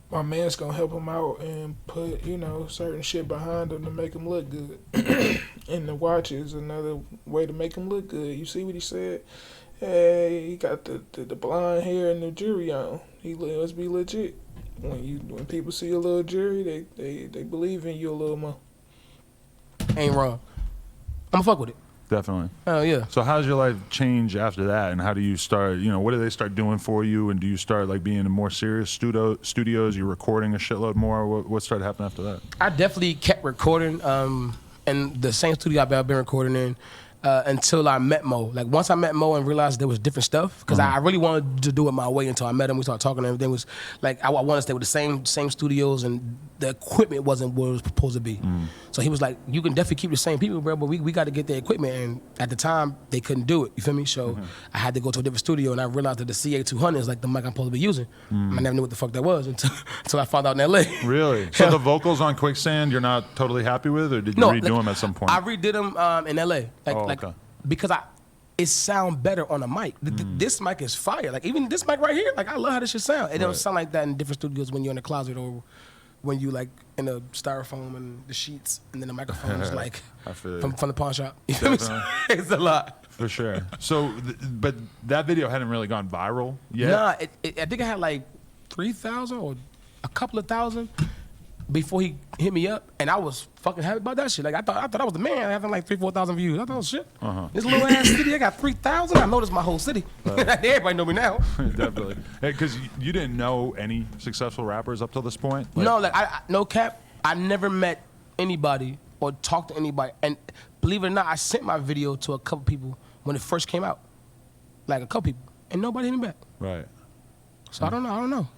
my man's gonna help him out and put, certain shit behind him to make him look good. And the watch is another way to make him look good. You see what he said? Hey, he got the blonde hair and the jewelry on. He must be legit. When people see a little jewelry, they believe in you a little more. ain't wrong. I'ma fuck with it. Definitely. Hell yeah. So how's your life change after that, and how do you start? What do they start doing for you, and do you start like being in more serious studios? You're recording a shitload more. What started happening after that? I definitely kept recording in the same studio I've been recording in until I met Mo. Like once I met Mo and realized there was different stuff, because I really wanted to do it my way until I met him. We started talking and everything was like I wanted to stay with the same studios, and the equipment wasn't what it was supposed to be. So he was like, you can definitely keep the same people, bro, but we got to get the equipment. And at the time, they couldn't do it. You feel me? So I had to go to a different studio, and I realized that the CA200 is like the mic I'm supposed to be using. I never knew what the fuck that was until I found out in LA. Really? So the vocals on Quicksand, you're not totally happy with, or did you redo them at some point? I redid them in LA. Okay. Because it sound better on a mic. This mic is fire. Like even this mic right here, like I love how this shit sound. It don't sound like that in different studios when you're in the closet or when you like in the styrofoam and the sheets and then the microphone is like I feel from the pawn shop. You feel me? It's a lot. For sure. So, but that video hadn't really gone viral yet? Nah, I think I had like 3,000 or a couple of thousand before he hit me up, and I was fucking happy about that shit. Like I thought I was the man having like 3,000-4,000 views. I thought shit. This little ass city, I got 3,000. I noticed my whole city. Everybody know me now. Definitely. Because you didn't know any successful rappers up till this point? No, like I no cap. I never met anybody or talk to anybody. And believe it or not, I sent my video to a couple people when it first came out. Like a couple people. And nobody hit me back. Right. So I don't know.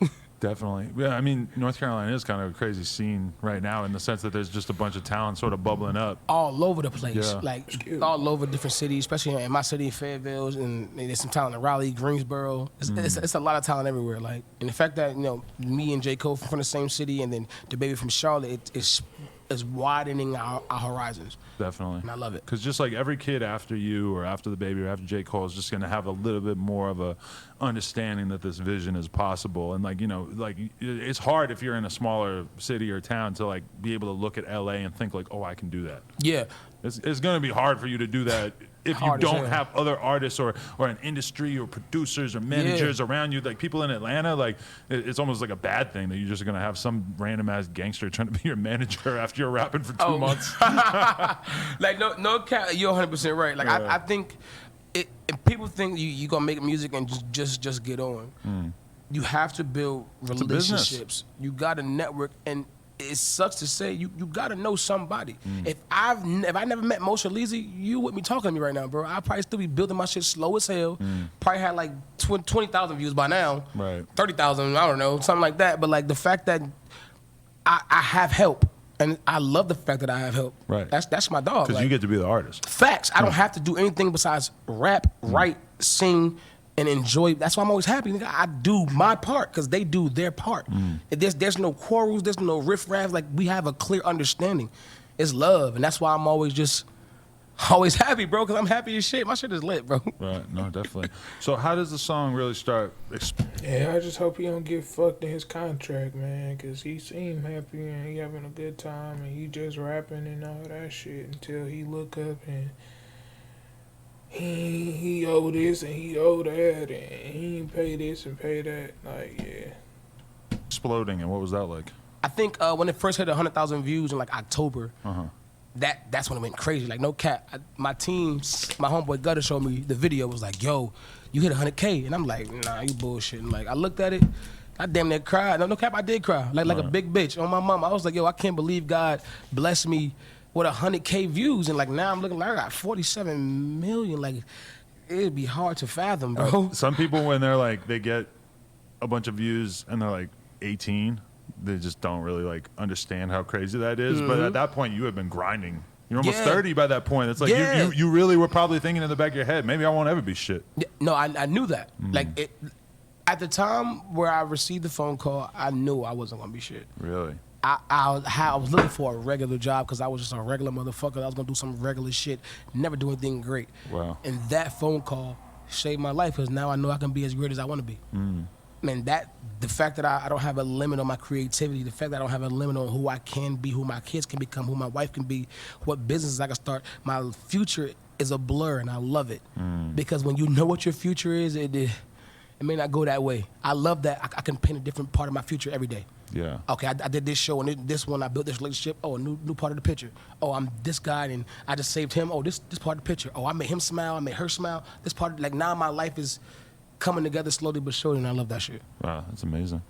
Definitely. Yeah, I mean, North Carolina is kind of a crazy scene right now in the sense that there's just a bunch of talent sort of bubbling up. All over the place. Yeah. Like, all over different cities, especially in my city, Fayetteville, and there's some talent in Raleigh, Greensboro. It's a lot of talent everywhere. Like, and the fact that, me and J. Cole from the same city and then the baby from Charlotte, it's widening our horizons. Definitely. And I love it. Because just like every kid after you or after the baby or after J. Cole is just going to have a little bit more of a understanding that this vision is possible. And like it's hard if you're in a smaller city or town to like be able to look at LA and think like, oh, I can do that. Yeah. It's going to be hard for you to do that if you Hard as don't hell. have other artists or an industry or producers or managers around you. Like people in Atlanta, like it's almost like a bad thing that you're just going to have some random ass gangster trying to be your manager after you're rapping for 2 months. Like no cap, you're 100% right. Like I think if people think you gonna make music and just get on. You have to build relationships. You got to network, and it sucks to say you got to know somebody. If I never met Moshe Leezy, you wouldn't be talking to me right now, bro. I'd probably still be building my shit slow as hell. Probably had like 20,000 views by now. Right. 30,000, I don't know, something like that. But like the fact that I have help, and I love the fact that I have help. Right. That's my dog. Because you get to be the artist. Facts. I don't have to do anything besides rap, write, sing, and enjoy. That's why I'm always happy. Nigga, I do my part because they do their part. There's no quarrels. There's no riff-raff. Like, we have a clear understanding. It's love, and that's why I'm always happy, bro, because I'm happy as shit. My shit is lit, bro. Right. No, definitely. So how does the song really start? Yeah, I just hope he don't get fucked in his contract, man, because he seemed happy and he having a good time and he just rapping and all that shit until he look up and he owe this and he owe that and he ain't pay this and pay that. Like, yeah. Exploding, and what was that like? I think when it first hit 100,000 views in like October, that's when it went crazy. Like, no cap. My team, my homeboy Gutter showed me the video. Was like, yo, you hit 100K. And I'm like, nah, you bullshitting. Like, I looked at it. I damn near cried. No cap, I did cry. Like a big bitch on my mom. I was like, yo, I can't believe God blessed me with 100K views. And like now I'm looking like I got 47 million. Like, it'd be hard to fathom, bro. Some people, when they're like, they get a bunch of views and they're like 18, they just don't really like understand how crazy that is. But at that point, you have been grinding. You're almost 30 by that point. It's like you really were probably thinking in the back of your head, maybe I won't ever be shit. Yeah, no, I knew that. Like, at the time where I received the phone call, I knew I wasn't gonna be shit. Really? I was looking for a regular job because I was just a regular motherfucker. I was gonna do some regular shit, never do anything great. Wow. And that phone call saved my life because now I know I can be as great as I want to be. And the fact that I don't have a limit on my creativity, the fact that I don't have a limit on who I can be, who my kids can become, who my wife can be, what businesses I can start, my future is a blur, and I love it. Because when you know what your future is, it may not go that way. I love that I can paint a different part of my future every day. Yeah. Okay, I did this show, and this one I built this relationship. Oh, a new part of the picture. Oh, I'm this guy, and I just saved him. Oh, this part of the picture. Oh, I made him smile. I made her smile. This part, like, now my life is coming together slowly but surely, and I love that shit. Wow, that's amazing.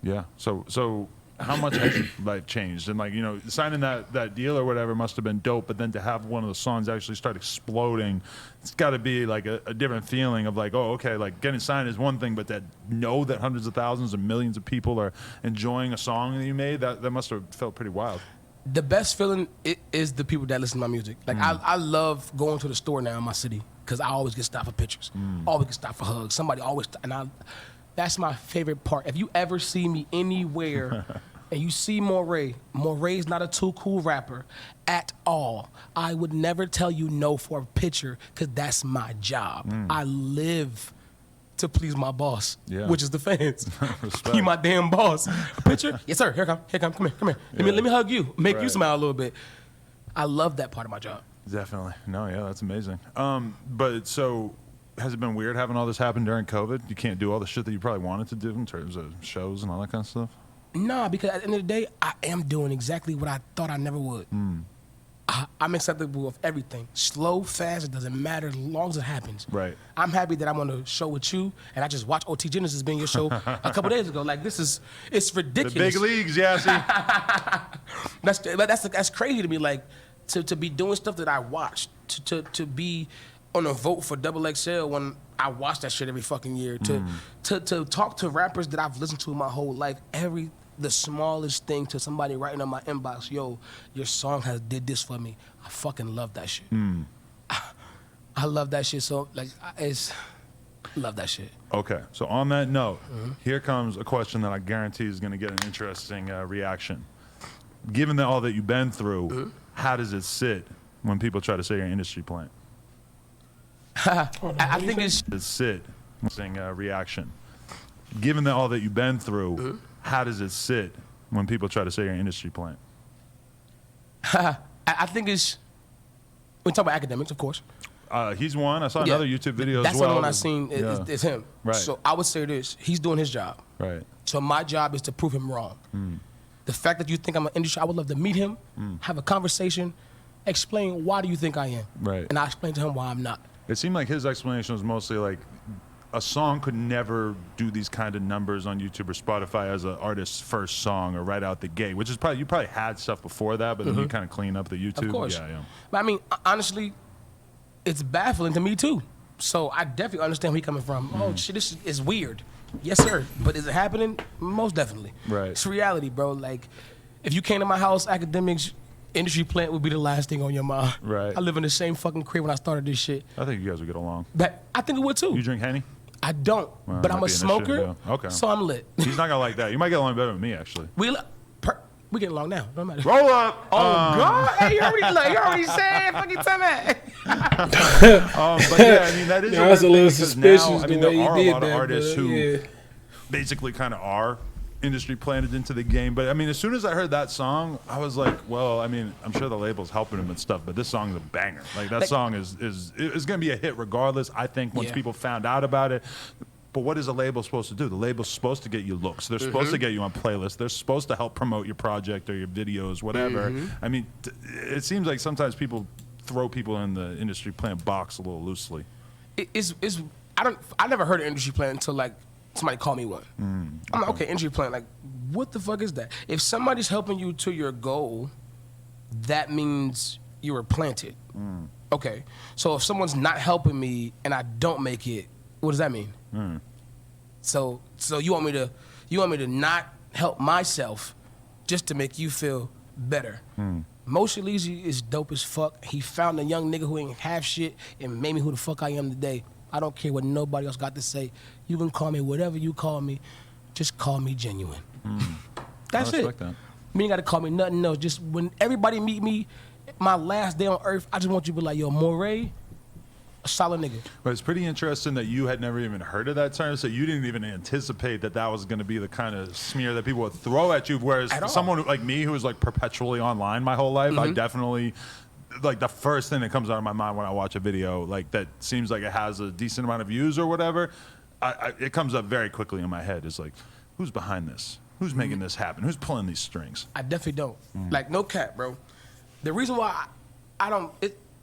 Yeah. So how much has your life changed? And like, signing that deal or whatever must have been dope, but then to have one of the songs actually start exploding, it's got to be like a different feeling of like, oh, okay, like getting signed is one thing, but that know that hundreds of thousands and millions of people are enjoying a song that you made, that must have felt pretty wild. The best feeling is the people that listen to my music. Like, I love going to the store now in my city because I always get stopped for pictures. Always get stopped for hugs. Somebody always, that's my favorite part. If you ever see me anywhere and you see Morray, Morray's not a too cool rapper at all. I would never tell you no for a picture because that's my job. I live to please my boss, which is the fans. You my damn boss. A picture? Yes, sir. Here come. Come here. Let me hug you. Make you smile a little bit. I love that part of my job. Definitely. No, yeah, that's amazing. But so has it been weird having all this happen during COVID? You can't do all the shit that you probably wanted to do in terms of shows and all that kind of stuff? Nah, because at the end of the day, I am doing exactly what I thought I never would. I'm acceptable of everything. Slow, fast, it doesn't matter as long as it happens. Right. I'm happy that I'm on a show with you, and I just watched OT Genesis being your show a couple days ago. Like, it's ridiculous. The big leagues, yeah, see. That's crazy to me. Like, to be doing stuff that I watched, to be on a vote for XXL when I watch that shit every fucking year, to talk to rappers that I've listened to my whole life, the smallest thing to somebody writing on my inbox, yo, your song has did this for me. I fucking love that shit. I love that shit. So like, love that shit. Okay, so on that note, here comes a question that I guarantee is going to get an interesting reaction. Given all that you've been through, how does it sit when people try to say you're an industry plant? I think it's interesting reaction. Given all that you've been through, how does it sit when people try to say you're an industry plant? I think it's, we talk about academics, of course. He's one. I saw another YouTube video as well. That's the one I seen. It's him. Right. So I would say this: he's doing his job. Right. So my job is to prove him wrong. The fact that you think I'm an industry, I would love to meet him, have a conversation, explain why do you think I am, Right. and I explain to him why I'm not. It seemed like his explanation was mostly like, a song could never do these kind of numbers on YouTube or Spotify as an artist's first song or right out the gate, which is probably, you probably had stuff before that, but then you kind of clean up the YouTube. Of course. Yeah. But I mean, honestly, it's baffling to me too. So I definitely understand where he's coming from. Oh shit, this is weird. Yes, sir. But is it happening? Most definitely. Right. It's reality, bro. Like, if you came to my house, academics, industry plant would be the last thing on your mind. Right. I live in the same fucking crib when I started this shit. I think you guys would get along. But I think it would too. You drink Henny? I don't, Well, but might I'm be a an issue, smoker, yeah. Okay. so I'm lit. He's not gonna like that. You might get along better with me, actually. We get along now. No matter. Roll up. Oh God! Hey, you already said fucking time that. But yeah, I mean that is. Yeah, that's a little because suspicious now, I mean, the way there he are did a lot of that, artists but, who yeah. basically kind of are industry planted into the game. But I mean, as soon as I heard that song, I was like, well, I mean, I'm sure the label's helping him and stuff, but this song's a banger. Like that song is gonna be a hit regardless. I think once people found out about it. But what is a label supposed to do? The label's supposed to get you looks. They're supposed to get you on playlists. They're supposed to help promote your project or your videos, whatever. I mean, it seems like sometimes people throw people in the industry plant box a little loosely. I never heard of industry plant until like somebody called me one. I'm like, okay, industry plant. Like, what the fuck is that? If somebody's helping you to your goal, that means you were planted. Okay, so if someone's not helping me and I don't make it, what does that mean? So you want me to not help myself just to make you feel better? Moshe Leezy is dope as fuck. He found a young nigga who ain't half shit and made me who the fuck I am today. I don't care what nobody else got to say. You can call me whatever you call me. Just call me genuine. That's I it. respect that. You ain't got to call me nothing else. Just when everybody meet me, my last day on earth, I just want you to be like, yo, Morray, a solid nigga. But it's pretty interesting that you had never even heard of that term, so you didn't even anticipate that was going to be the kind of smear that people would throw at you. Whereas someone like me, who is like perpetually online my whole life, I definitely, like the first thing that comes out of my mind when I watch a video like that seems like it has a decent amount of views or whatever, it comes up very quickly in my head. It's like, who's behind this? Who's making this happen? Who's pulling these strings? I definitely don't. Like, no cap, bro. The reason why I don't...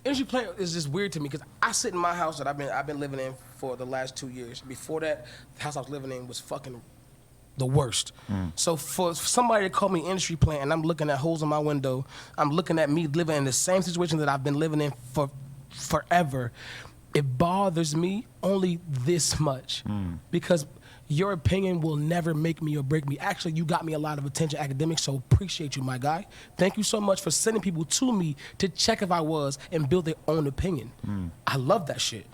Industry plant is just weird to me because I sit in my house that I've been living in for the last 2 years. Before that, the house I was living in was fucking the worst. So for somebody to call me industry plant and I'm looking at holes in my window, I'm looking at me living in the same situation that I've been living in for forever, it bothers me only this much because your opinion will never make me or break me. Actually, you got me a lot of attention, academics, so appreciate you, my guy. Thank you so much for sending people to me to check if I was and build their own opinion. I love that shit.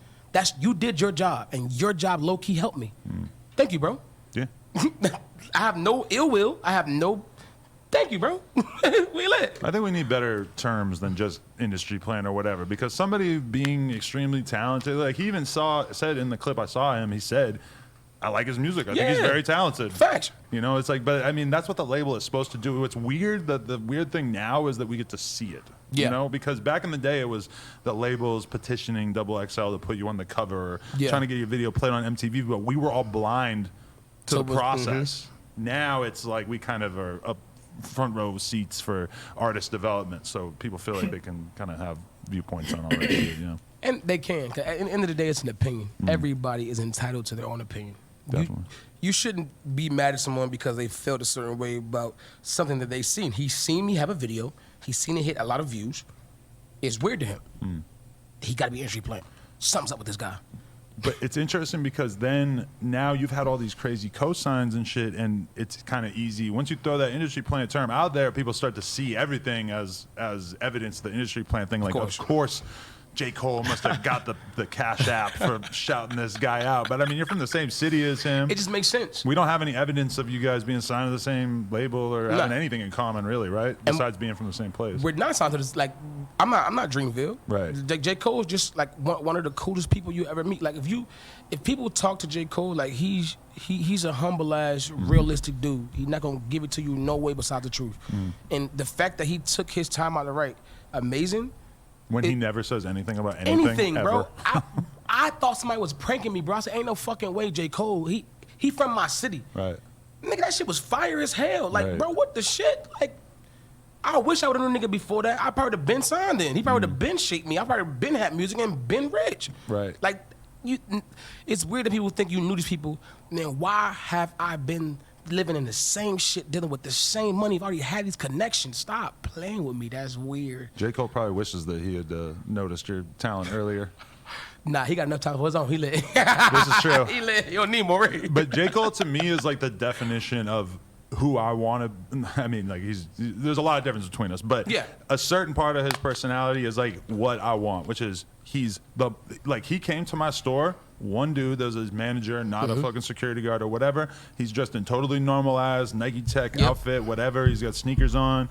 You did your job, and your job low-key helped me. Thank you, bro. Yeah. I have no ill will. Thank you, bro. We lit. I think we need better terms than just industry plan or whatever, because somebody being extremely talented, like he even said in the clip I saw him, he said, I like his music. I think he's very talented. Facts. You know, it's like, but I mean, that's what the label is supposed to do. It's weird that the weird thing now is that we get to see it. Yeah. You know, because back in the day, it was the labels petitioning XXL to put you on the cover, or trying to get your video played on MTV, but we were all blind to the process. Now it's like we kind of are up front row seats for artist development, so people feel like they can kind of have viewpoints on all that shit, you know. And they can. 'Cause at the end of the day, it's an opinion. Everybody is entitled to their own opinion. Definitely. You shouldn't be mad at someone because they felt a certain way about something that they've seen. He's seen me have a video. He's seen it hit a lot of views. It's weird to him. He got to be industry plant. Something's up with this guy. But it's interesting because then now you've had all these crazy cosigns and shit, and it's kind of easy. Once you throw that industry plant term out there, people start to see everything as evidence, the industry plant thing. Like, of course, J. Cole must have got the Cash App for shouting this guy out. But, I mean, you're from the same city as him. It just makes sense. We don't have any evidence of you guys being signed to the same label or having anything in common, really, right? Besides being from the same place. We're not signed to this. Like, I'm not Dreamville. Right. J. Cole is just like one of the coolest people you ever meet. Like, if people talk to J. Cole, like he's a humble ass, realistic dude. He's not gonna give it to you no way besides the truth. And the fact that he took his time out to write, amazing. When he never says anything about anything ever. Bro. I thought somebody was pranking me, bro. I said, ain't no fucking way, J. Cole. He from my city. Right. Nigga, that shit was fire as hell. Like, Right. bro, what the shit? Like, I wish I would have known nigga before that. I probably would have been signed in. He probably would have been shaped me. I probably would have been had music and been rich. Right. Like, it's weird that people think you knew these people. Man, why have I been living in the same shit, dealing with the same money? I've already had these connections. Stop playing with me. That's weird. J. Cole probably wishes that he had noticed your talent earlier. Nah, he got enough time for his own. He lit. This is true. He lit. You don't need Morray. But J. Cole to me is like the definition of who I want to. I mean, like there's a lot of difference between us, but yeah, a certain part of his personality is like what I want, which is he came to my store. One dude that was his manager, not a fucking security guard or whatever. He's dressed in totally normal ass Nike Tech outfit, whatever. He's got sneakers on.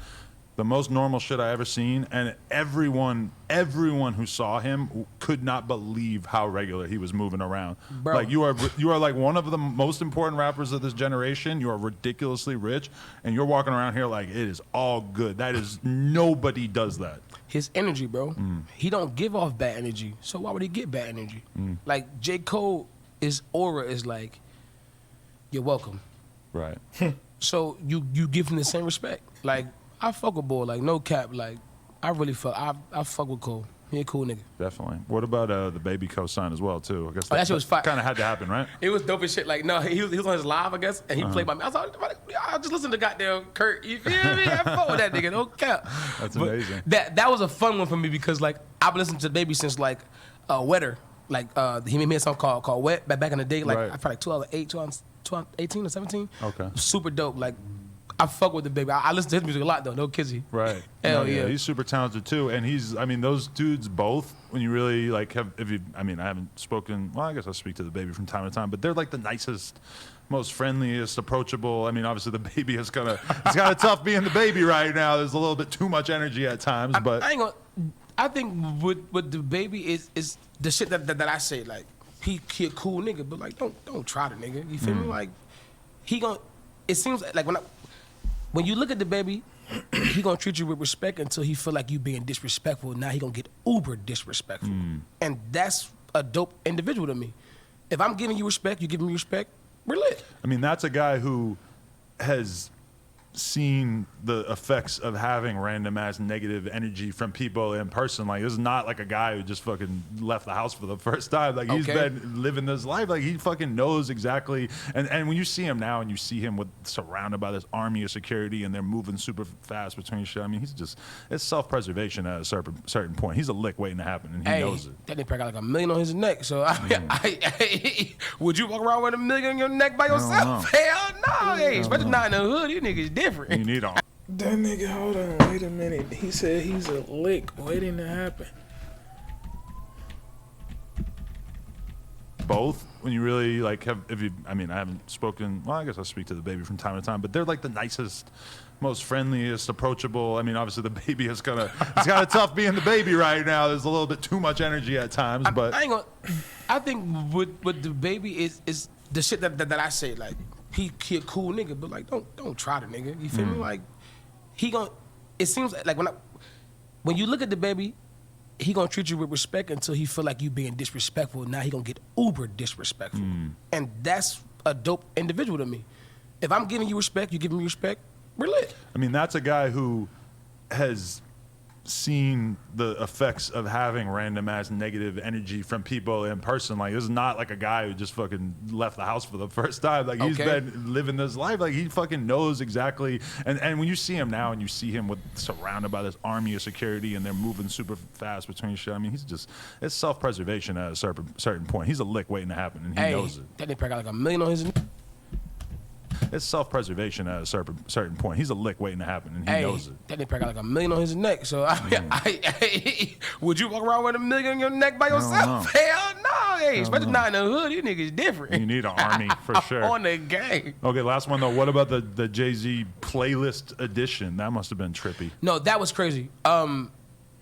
The most normal shit I ever seen, and everyone who saw him could not believe how regular he was moving around. Bro. Like you are like one of the most important rappers of this generation. You are ridiculously rich, and you're walking around here like it is all good. That is nobody does that. His energy, bro. He don't give off bad energy, so why would he get bad energy? Like J. Cole, his aura is like, you're welcome. Right. So you give him the same respect. Like, I fuck with boy, like no cap, like I really fuck. I fuck with Cole. He a cool nigga. Definitely. What about the baby co-sign as well too? I guess that shit was fire. Kind of had to happen, right? It was dope as shit. Like no, he was on his live, I guess, and he played by me. I was like, I just listen to goddamn Kurt. You feel me? I fuck with that nigga. No cap. That's amazing. That was a fun one for me because like I've been listening to Baby since like Wetter. Like he made me a song called Wet back in the day. Like I felt like 2018 or 17. Okay. Super dope. Like. I fuck with the Baby. I listen to his music a lot though. No kizzy. Right. Hell yeah. He's super talented too, and those dudes both. When you really like I haven't spoken. Well, I guess I speak to the Baby from time to time, but they're like the nicest, most friendliest, approachable. I mean, obviously the Baby is kind of tough being the Baby right now. There's a little bit too much energy at times, but I think with the Baby is the shit that I say. Like he a cool nigga, but like don't try the nigga. You feel me? Like he gon'. It seems like when you look at the Baby, he gonna treat you with respect until he feel like you being disrespectful. Now he gonna get uber disrespectful, and that's a dope individual to me. If I'm giving you respect, you giving me respect, we're lit. I mean, that's a guy who has seen the effects of having random ass negative energy from people in person. Like, this is not like a guy who just fucking left the house for the first time. Like, he's been living this life. Like, he fucking knows exactly. And when you see him now and you see him surrounded by this army of security and they're moving super fast between shit, I mean, it's self-preservation at a certain point. He's a lick waiting to happen, and he knows it. That nigga probably got like $1 million on his neck. So, would you walk around with $1 million on your neck by yourself? Hell no. Hey, especially not in the hood. You niggas different. You need on. That nigga, hold on, wait a minute. He said he's a lick waiting to happen. Both, when you really like I haven't spoken. Well, I guess I speak to the Baby from time to time, but they're like the nicest, most friendliest, approachable. I mean, obviously the Baby is it's kind of tough being the Baby right now. There's a little bit too much energy at times, but I think with the Baby is the shit that I say. Like he a cool nigga, but like don't try the nigga. You feel me? Like it seems like when you look at the Baby, he gonna treat you with respect until he feel like you being disrespectful. Now he gonna get uber disrespectful, and that's a dope individual to me. If I'm giving you respect, you giving me respect, we're lit. I mean, that's a guy who has seen the effects of having random ass negative energy from people in person. Like, this is not like a guy who just fucking left the house for the first time. Like, he's been living this life. Like, he fucking knows exactly. And when you see him now and you see him surrounded by this army of security and they're moving super fast between shit, I mean, it's self-preservation at a certain point. He's a lick waiting to happen, and he knows it. That nigga probably got like $1 million on his. It's self-preservation at a certain point. He's a lick waiting to happen, and he knows it. That nigga probably got like $1 million on his neck. So I mean, would you walk around with $1 million on your neck by yourself? Hell no, hey, especially not in the hood. You niggas different. You need an army for sure. On the gang. Okay, last one though. What about the Jay-Z playlist edition? That must have been trippy. No, that was crazy.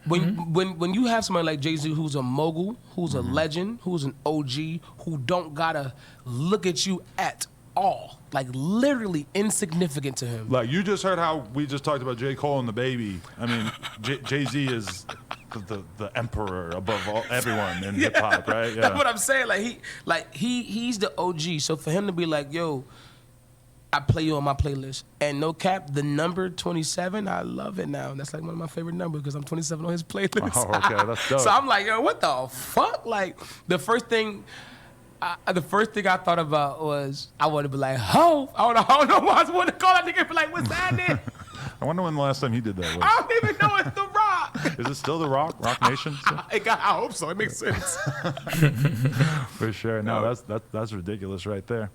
When you have somebody like Jay-Z who's a mogul, who's a legend, who's an OG, who don't gotta look at you at all, like literally insignificant to him. Like, you just heard how we just talked about J. Cole and the Baby. I mean, Jay-Z is the emperor above everyone in hip hop, right? Yeah. That's what I'm saying. He's the OG. So for him to be like, yo, I play you on my playlist, and no cap, the number 27, I love it now. That's like one of my favorite numbers because I'm 27 on his playlist. Oh, okay, that's dope. So I'm like, yo, what the fuck? Like, the first thing I thought about was I want to be like, ho. I don't know why I want to call that nigga and be like, what's happening? I wonder when the last time he did that was. I don't even know it's The Rock. Is it still The Rock? Rock Nation? I hope so. It makes sense. For sure. No, that's ridiculous right there.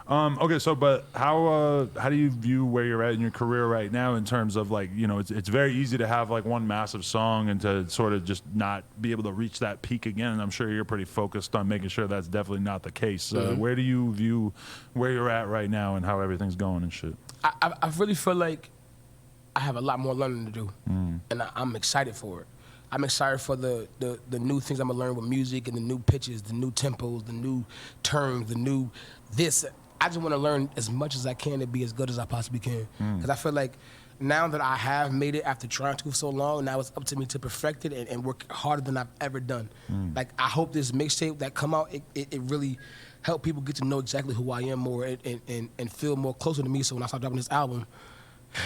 Okay, so but how do you view where you're at in your career right now in terms of, like, you know, it's very easy to have like one massive song and to sort of just not be able to reach that peak again. And I'm sure you're pretty focused on making sure that's definitely not the case. Where do you view where you're at right now and how everything's going and shit? I really feel like I have a lot more learning to do, and I'm excited for it. I'm excited for the new things I'm gonna learn with music and the new pitches, the new tempos, the new terms, the new this. I just want to learn as much as I can to be as good as I possibly can. Because I feel like now that I have made it after trying to for so long, now it's up to me to perfect it and work harder than I've ever done. Like, I hope this mixtape that come out, it really help people get to know exactly who I am more and feel more closer to me. So when I start dropping this album,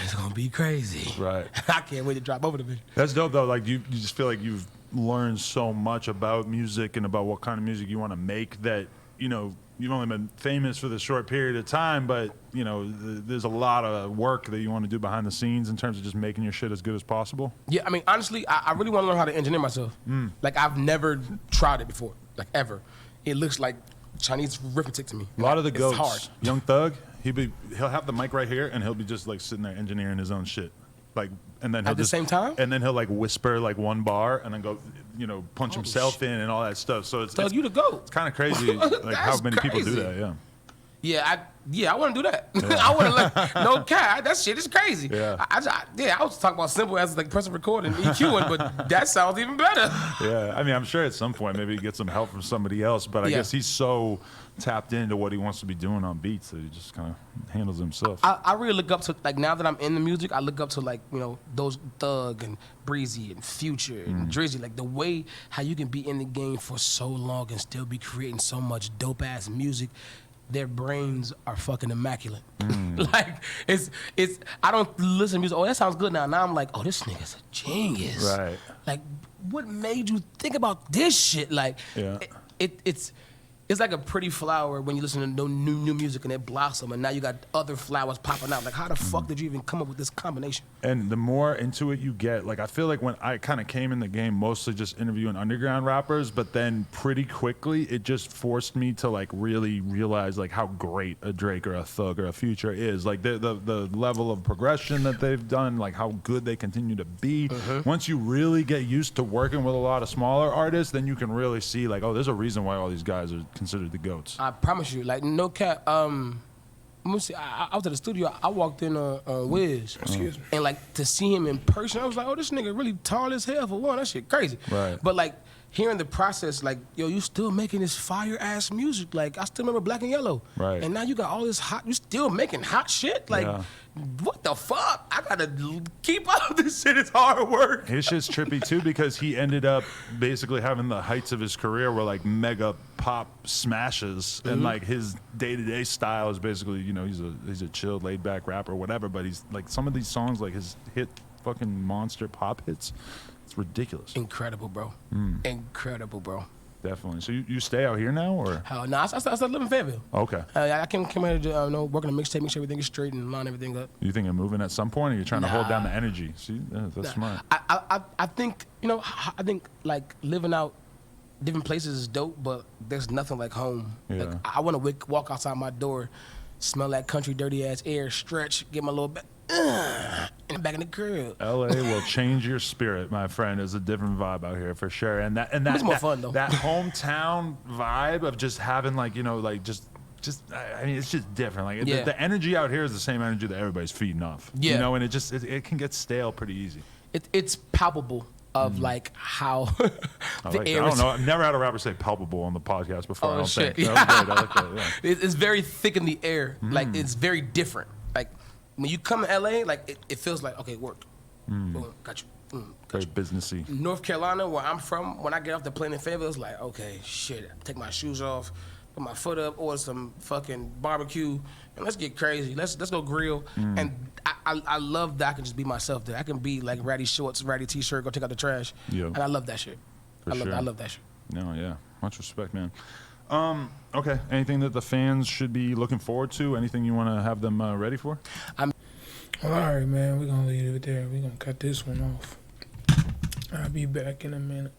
it's gonna be crazy. Right. I can't wait to drop over the bitch. That's dope though. Like, you just feel like you've learned so much about music and about what kind of music you want to make that, you know, you've only been famous for this short period of time, but, you know, there's a lot of work that you want to do behind the scenes in terms of just making your shit as good as possible. Yeah, I mean, honestly, I really want to learn how to engineer myself. Like, I've never tried it before, like, ever. It looks like Chinese arithmetic to me. A lot of the it's goats, hard. Young Thug, he'll have the mic right here and he'll be just like sitting there engineering his own shit. Like, and then he'll At the same time? And then he'll like whisper like one bar and then go, you know, punch himself in and all that stuff. So it's Thug, you the GOAT. It's kind of crazy like how many people do that, Yeah, I want to do that. I want to like, no cap. That shit is crazy. Yeah. I was talking about simple as like pressing record and EQing, but that sounds even better. Yeah, I mean, I'm sure at some point maybe he gets some help from somebody else, but I guess he's so tapped into what he wants to be doing on beats that he just kind of handles himself. I really look up to, like, now that I'm in the music, I look up to, like, you know, those Thug and Breezy and Future and Drizzy, like the way how you can be in the game for so long and still be creating so much dope ass music. Their brains are fucking immaculate. Like, it's I don't listen to music, oh, that sounds good now. Now I'm like, oh, this nigga's a genius. Right. Like, what made you think about this shit? Like, it's like a pretty flower when you listen to new music and it blossom, and now you got other flowers popping out. Like, how the fuck did you even come up with this combination? And the more into it you get, like, I feel like when I kind of came in the game mostly just interviewing underground rappers, but then pretty quickly it just forced me to like really realize like how great a Drake or a Thug or a Future is. Like the level of progression that they've done, like how good they continue to be. Once you really get used to working with a lot of smaller artists, then you can really see like, oh, there's a reason why all these guys are considered the GOATs. I promise you, like, no cap. Let me see. I was at the studio. I walked in on Wiz. Excuse me. And like to see him in person, I was like, oh, this nigga really tall as hell for one. That shit crazy. Right. But like hearing the process, like, yo, you still making this fire ass music. Like, I still remember Black and Yellow. Right. And now you got all this hot. You still making hot shit. Like, what the fuck? I gotta keep up. This shit is hard work. His shit's trippy too because he ended up basically having the heights of his career were like mega pop smashes, and like his day-to-day style is basically, you know, he's a chilled, laid-back rapper, whatever. But he's like some of these songs, like his hit fucking monster pop hits. It's ridiculous. Incredible, bro. Incredible, bro. Definitely. So you stay out here now, or? Hell no, I still live in Fayetteville. Okay. I came here to work on a mixtape, make sure everything is straight and line everything up. You think of moving at some point, or you're trying to hold down the energy? See, that's smart. I think, I think like living out different places is dope, but there's nothing like home. Yeah. Like I want to walk outside my door, smell that country dirty ass air, stretch, get my little bit, and back in the crib. LA will change your spirit, my friend. There's a different vibe out here for sure, and that It's more fun though. That hometown vibe of just having like just I mean, it's just different. Like the energy out here is the same energy that everybody's feeding off. Yeah. And it can get stale pretty easy. It's palpable of like how the air I don't is. know. I've never had a rapper say palpable on the podcast before. Oh, I don't shit. think. That was good. I like that. Yeah. It's very thick in the air. Like it's very different. Like when you come to LA, like it feels like okay, work. Boom, got you. Very businessy. North Carolina, where I'm from, when I get off the plane in Fayetteville, it's like okay, shit. Take my shoes off, put my foot up, order some fucking barbecue, and let's get crazy. Let's go grill. And I love that I can just be myself there. I can be like ratty shorts, ratty t-shirt, go take out the trash. Yeah. And I love that shit. For sure. I love that shit. No, yeah. Much respect, man. Okay. Anything that the fans should be looking forward to? Anything you want to have them ready for? Well, all right, man. We're going to leave it there. We're going to cut this one off. I'll be back in a minute.